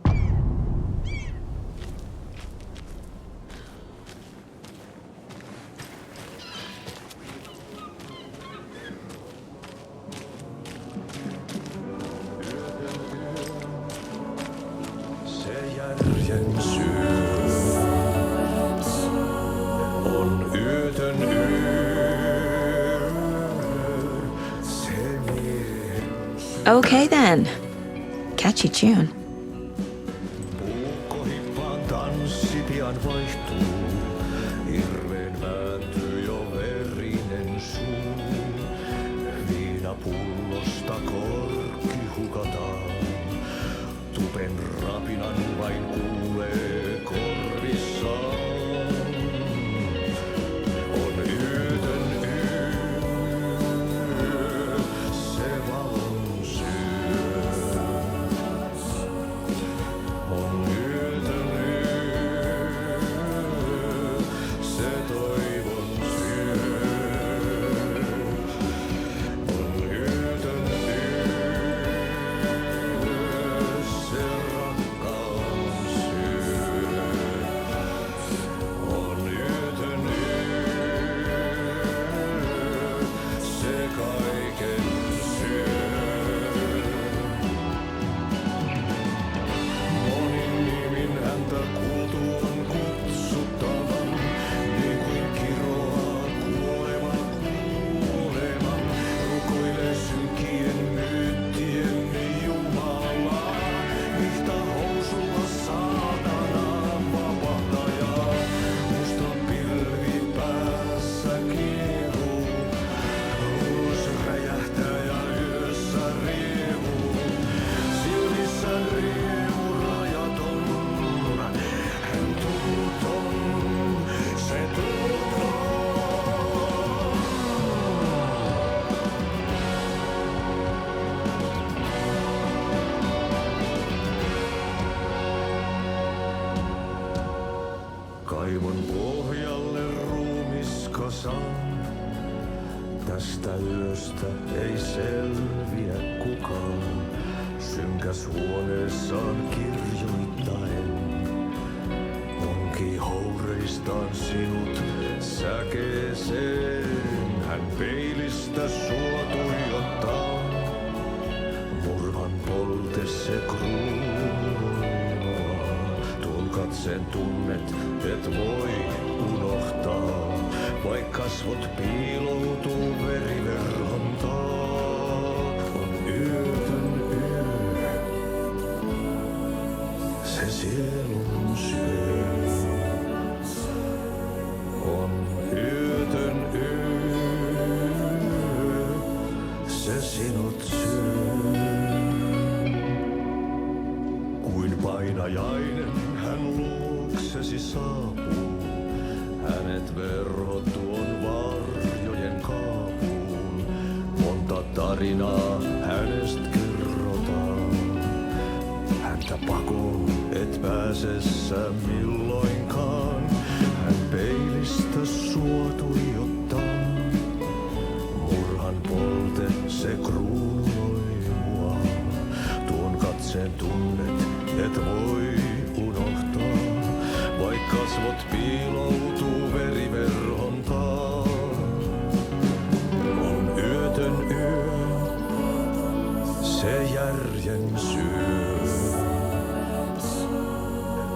S12: Okay then. Catchy tune.
S14: Yöstä ei selviä kukaan, synkäs huoneessaan kirjoittaen. Onki houreistaan sinut säkeeseen, hän peilistä sua tuijottaa. Murhan polte se kruunua, tuon katseen tunnet et voi unohtaa. Vaik kasvot piiloutuu veriverhon taa, on yötön yö, se sielun syö. On yötön yö, se sinut syö. Kuin painajainen hän luoksesi saapuu, hänet verhot tuon varjojen kaapuun. Monta tarinaa hänestä kerrotaan, häntä pakoon et pääsessä milloinkaan. Hän peilistä sua tuijottaa, murhan polte se kruunoi mua. Tuon katseen tunnet et voi unohtaa, vaik kasvot piiloutuu veriverhon taa. On yötön yö, se järjen syö.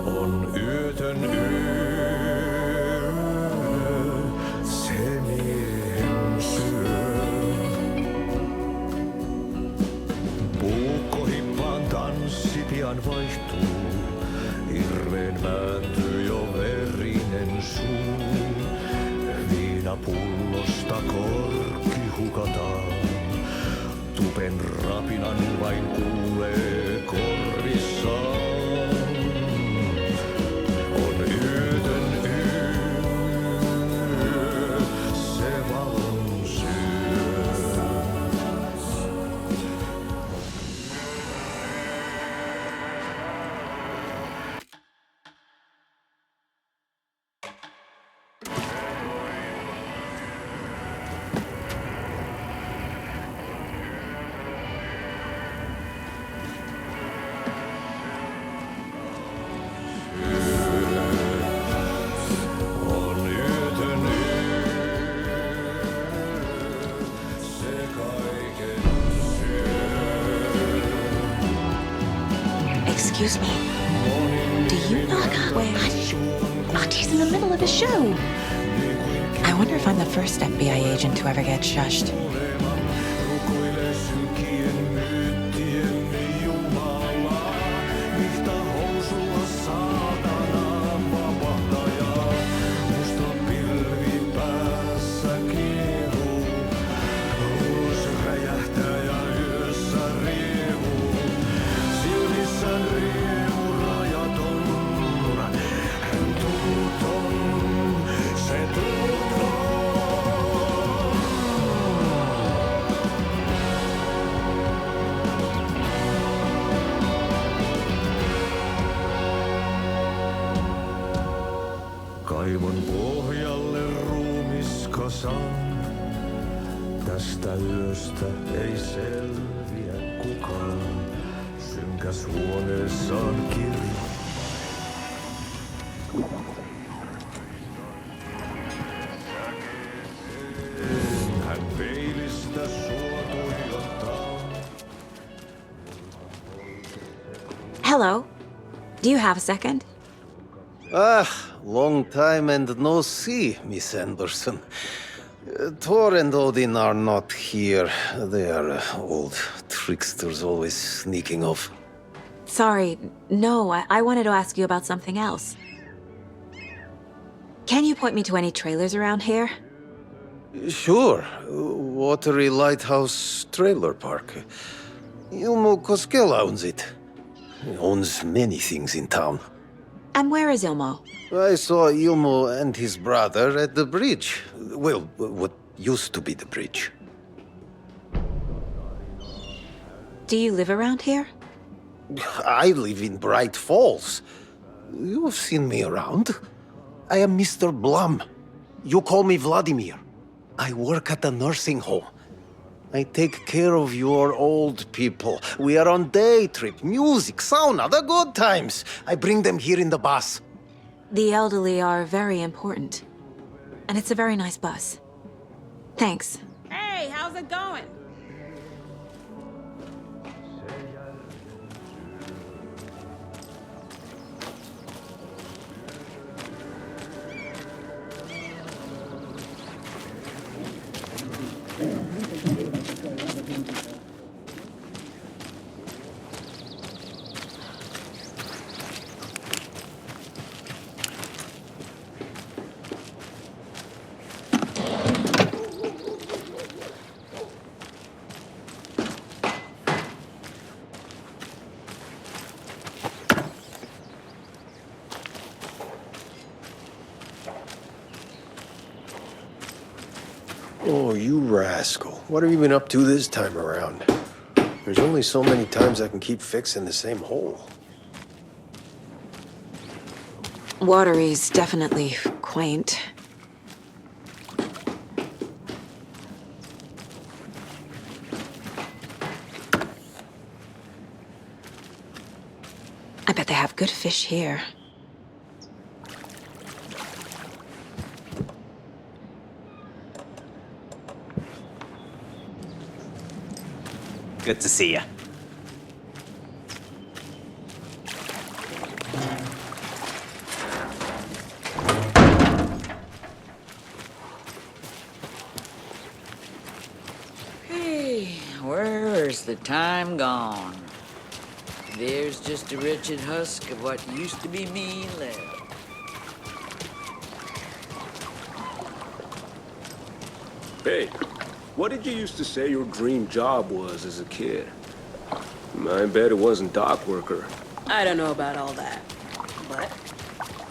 S14: On yötön yö, se miehen syö. Puukkohippaan tanssi pian vaihtuu, hirveen vääntyy jo verinen suu. Viinapullosta korkki hukataan, tupen rapinan vain kuulee korvissaan. On yötön yö, se valon syö.
S15: Excuse me. Do you knock on? Hush. Monty's in the middle of a show. I wonder if I'm the first FBI agent to ever get shushed.
S14: Kaivon pohjalle ruumiskasan, tästä yöstä ei selviä kukaan. Synkäs huoneessaan kirjoittaa. Hän peilistä sua tuijottaa.
S12: Hello. Do you have a second?
S16: Long time and no see, Miss Anderson. Thor and Odin are not here. They are old tricksters always sneaking off.
S12: Sorry. No, I wanted to ask you about something else. Can you point me to any trailers around here?
S16: Sure. Watery Lighthouse Trailer Park. Ilmo Koskela owns it. He owns many things in town.
S12: And where is Ilmo?
S16: I saw Ilmo and his brother at the bridge. Well, what used to be the bridge.
S12: Do you live around here?
S16: I live in Bright Falls. You've seen me around. I am Mr. Blum. You call me Vladimir. I work at a nursing home. I take care of your old people. We are on day trip, music, sauna, the good times. I bring them here in the bus.
S12: The elderly are very important. And it's a very nice bus. Thanks.
S17: Hey, how's it going?
S16: Oh, you rascal. What have you been up to this time around? There's only so many times I can keep fixing the same hole.
S12: Watery's definitely quaint. I bet they have good fish here.
S18: Good to see you.
S19: Hey, where's the time gone? There's just a wretched husk of what used to be me left.
S14: Hey, what did you used to say your dream job was as a kid? I bet it wasn't dock worker.
S17: I don't know about all that, but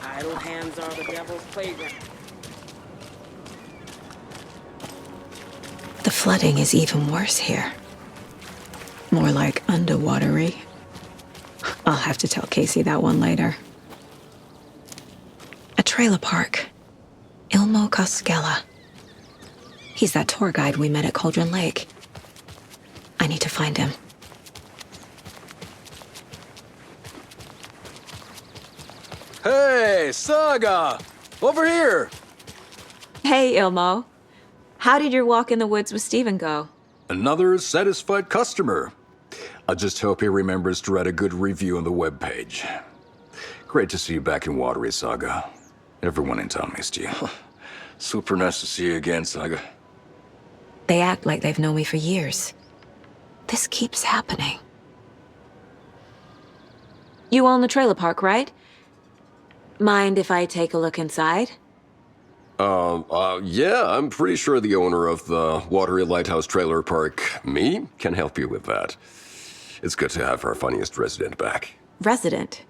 S17: idle hands are the devil's playground.
S12: The flooding is even worse here. More like underwatery. I'll have to tell Casey that one later. A trailer park. Ilmo Koskela. He's that tour guide we met at Cauldron Lake. I need to find him.
S20: Hey, Saga! Over here!
S12: Hey, Ilmo. How did your walk in the woods with Steven go?
S20: Another satisfied customer. I just hope he remembers to write a good review on the webpage. Great to see you back in Watery, Saga. Everyone in town missed you.
S21: Super nice to see you again, Saga.
S12: They act like they've known me for years. This keeps happening. You own the trailer park, right? Mind if I take a look inside?
S20: Yeah, I'm pretty sure the owner of the Watery Lighthouse Trailer Park, me, can help you with that. It's good to have our funniest resident back.
S12: Resident?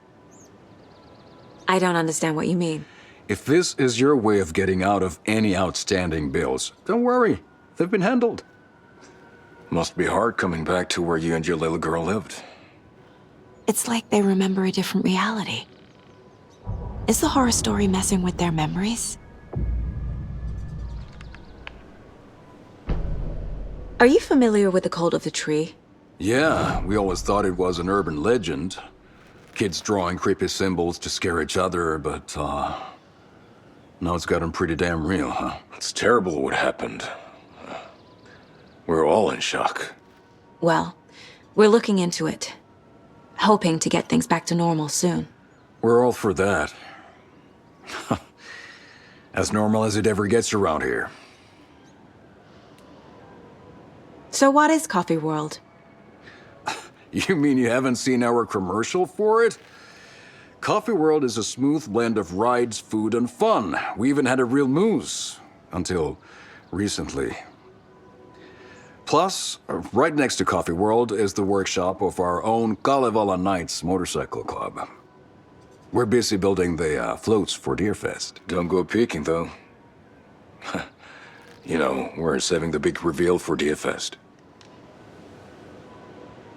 S12: I don't understand what you mean.
S20: If this is your way of getting out of any outstanding bills, don't worry. They've been handled.
S21: Must be hard coming back to where you and your little girl lived.
S12: It's like they remember a different reality. Is the horror story messing with their memories? Are you familiar with the Cult of the Tree?
S20: Yeah, we always thought it was an urban legend. Kids drawing creepy symbols to scare each other, but, now it's gotten pretty damn real, huh?
S21: It's terrible what happened. We're all in shock.
S12: Well, we're looking into it. Hoping to get things back to normal soon.
S20: We're all for that. As normal as it ever gets around here.
S12: So what is Coffee World?
S20: You mean you haven't seen our commercial for it? Coffee World is a smooth blend of rides, food, and fun. We even had a real moose. Until recently. Plus, right next to Coffee World is the workshop of our own Kalevala Knights motorcycle club. We're busy building the floats for Deerfest.
S21: Don't go peeking, though. You know, we're saving the big reveal for Deerfest.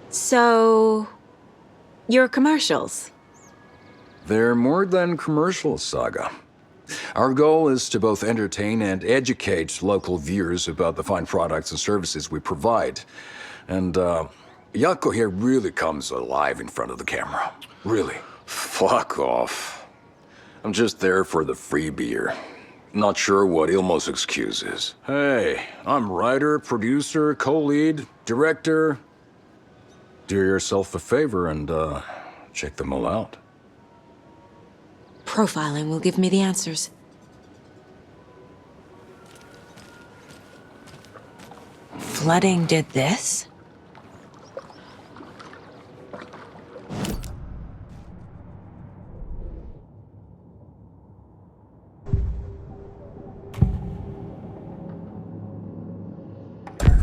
S12: So, your commercials?
S20: They're more than commercials, Saga. Our goal is to both entertain and educate local viewers about the fine products and services we provide. And, Yako here really comes alive in front of the camera. Really.
S21: Fuck off. I'm just there for the free beer. Not sure what Ilmo's excuse is.
S20: Hey, I'm writer, producer, co-lead, director. Do yourself a favor and, check them all out.
S15: Profiling will give me the answers. Flooding did this?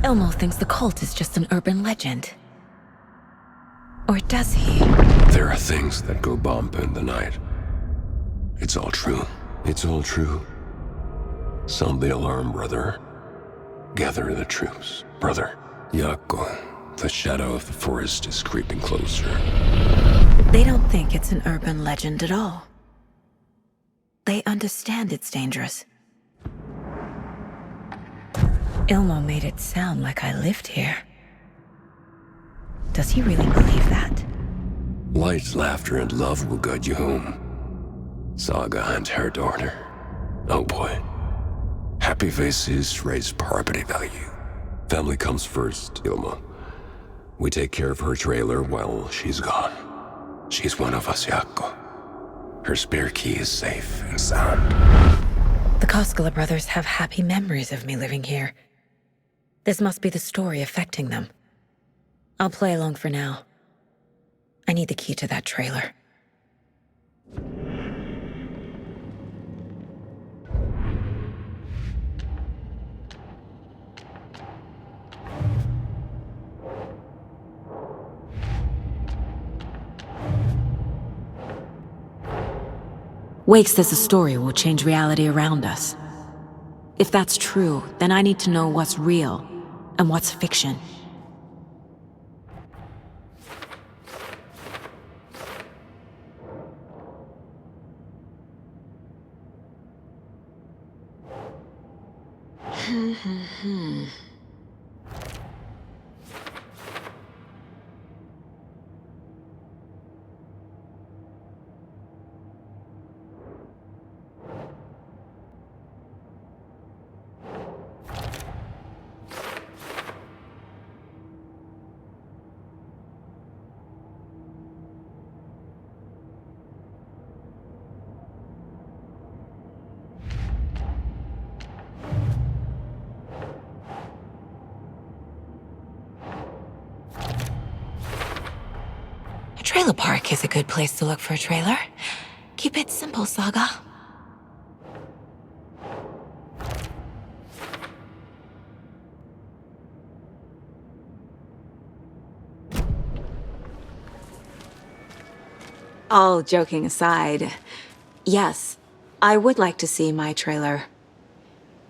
S15: Ilmo thinks the cult is just an urban legend. Or does he?
S2: There are things that go bump in the night. It's all true. It's all true. Sound the alarm, brother. Gather the troops, brother. Yako, the shadow of the forest is creeping closer.
S15: They don't think it's an urban legend at all. They understand it's dangerous. Ilmo made it sound like I lived here. Does he really believe that?
S2: Light, laughter, and love will guide you home. Saga and her daughter. Oh boy. Happy faces raise property value. Family comes first, Ilmo. We take care of her trailer while she's gone. She's one of us, Yako. Her spare key is safe and sound.
S15: The Koskela brothers have happy memories of me living here. This must be the story affecting them. I'll play along for now. I need the key to that trailer. Wake says the story will change reality around us. If that's true, then I need to know what's real and what's fiction. Trailer park is a good place to look for a trailer. Keep it simple, Saga. All joking aside, yes, I would like to see my trailer.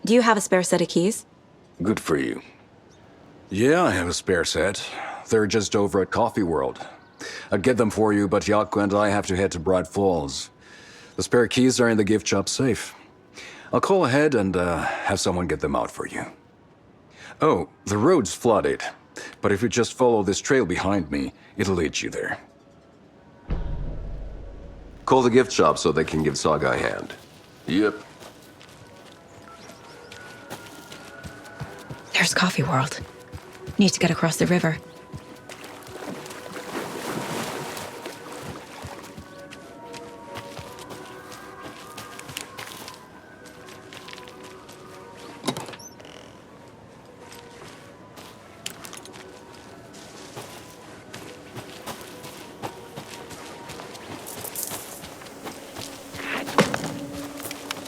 S15: Do you have a spare set of keys?
S21: Good for you.
S20: Yeah, I have a spare set. They're just over at Coffee World. I'd get them for you, but Yako and I have to head to Bright Falls. The spare keys are in the gift shop safe. I'll call ahead and have someone get them out for you. Oh, the road's flooded, but if you just follow this trail behind me, it'll lead you there.
S2: Call the gift shop so they can give Saga a hand.
S21: Yep.
S15: There's Coffee World. Need to get across the river.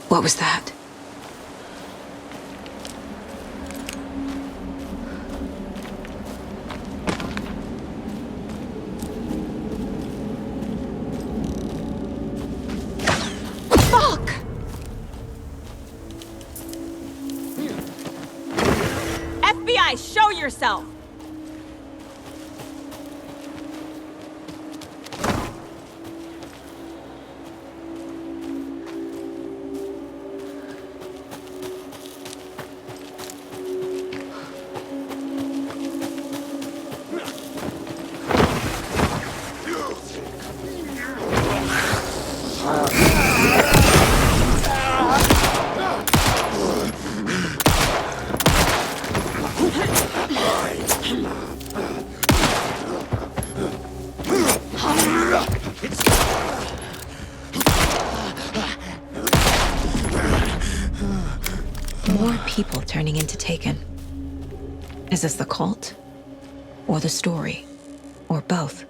S15: What was that? Fuck! FBI, show yourself! turning into Taken? Is this the cult? Or the story? Or both?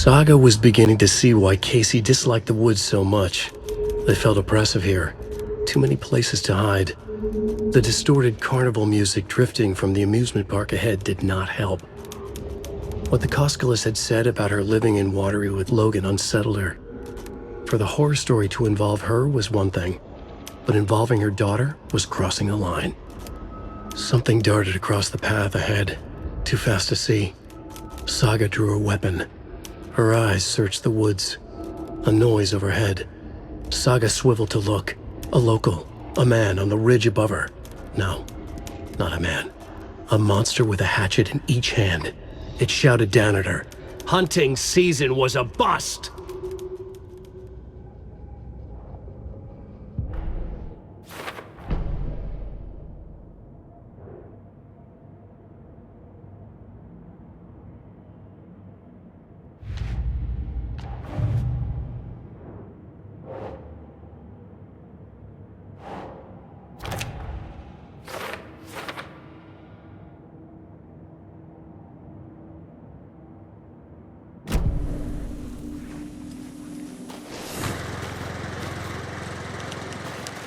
S7: Saga was beginning to see why Casey disliked the woods so much. They felt oppressive here. Too many places to hide. The distorted carnival music drifting from the amusement park ahead did not help. What the Koskalis had said about her living in Watery with Logan unsettled her. For the horror story to involve her was one thing, but involving her daughter was crossing a line. Something darted across the path ahead, too fast to see. Saga drew her weapon. Her eyes searched the woods. A noise overhead. Saga swiveled to look. A local. A man on the ridge above her. No, not a man. A monster with a hatchet in each hand. It shouted down at her. Hunting season was a bust!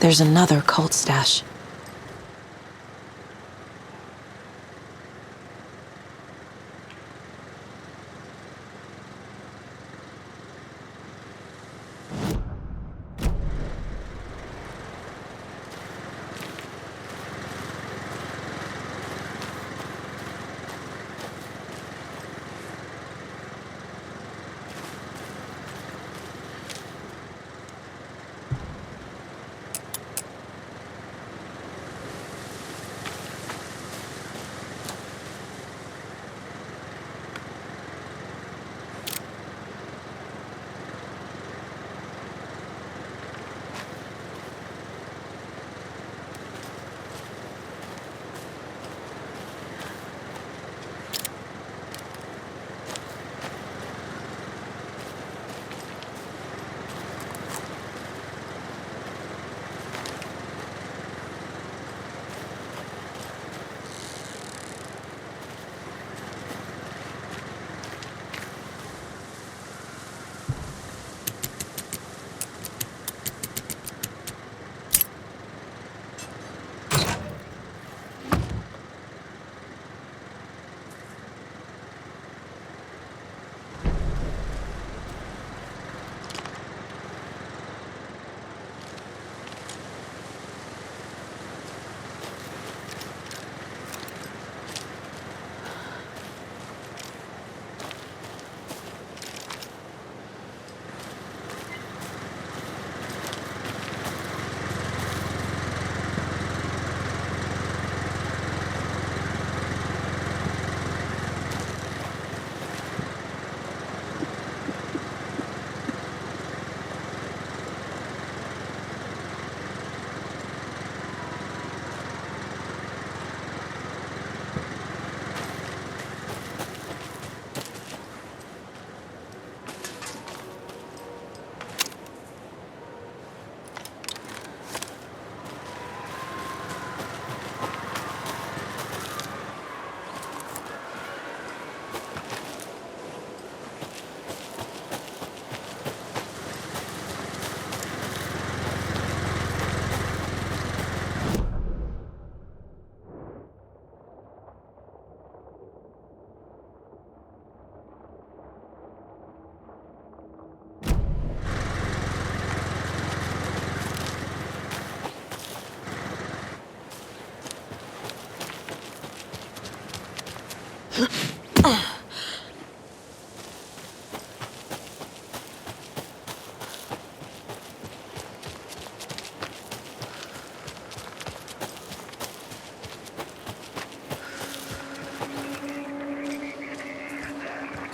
S15: There's another cult stash.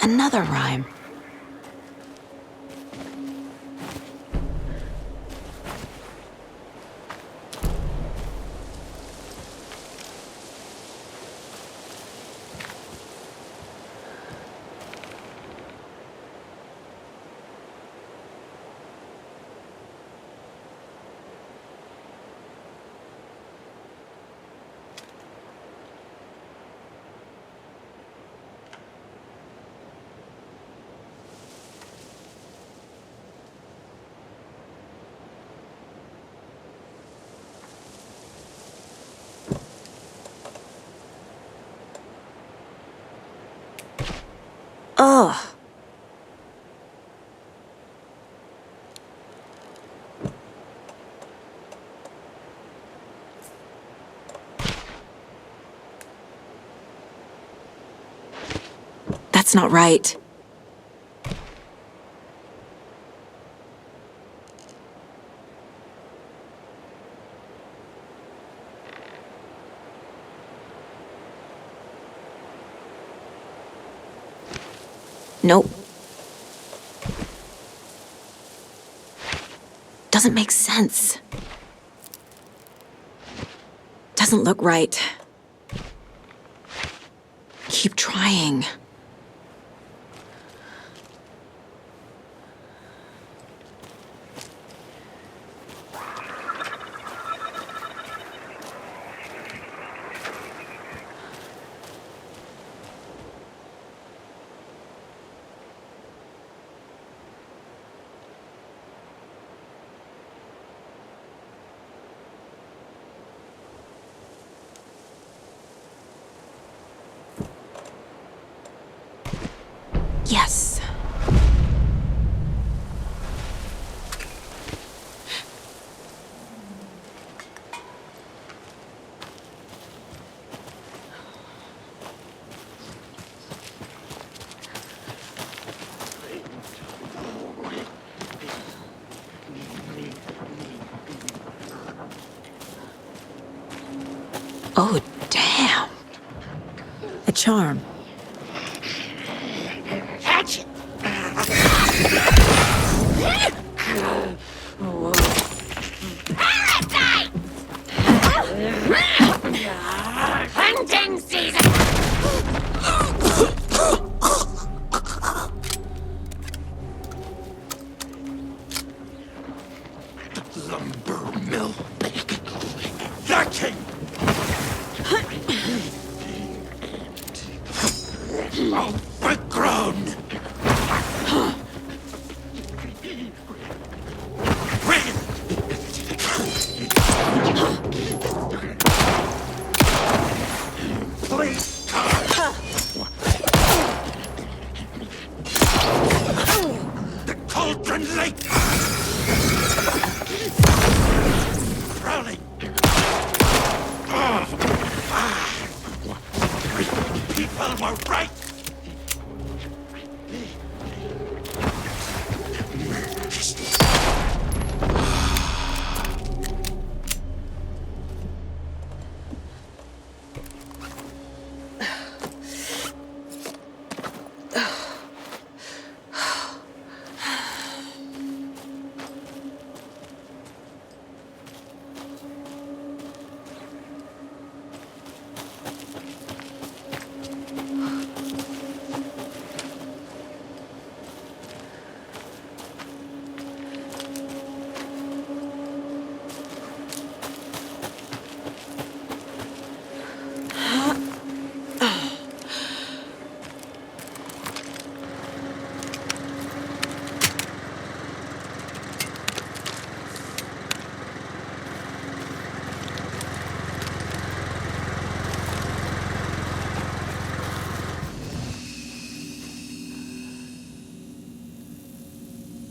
S15: Another rhyme. Ugh. That's not right. Nope. Doesn't make sense. Doesn't look right. Keep trying. Yes. Oh, damn. A charm.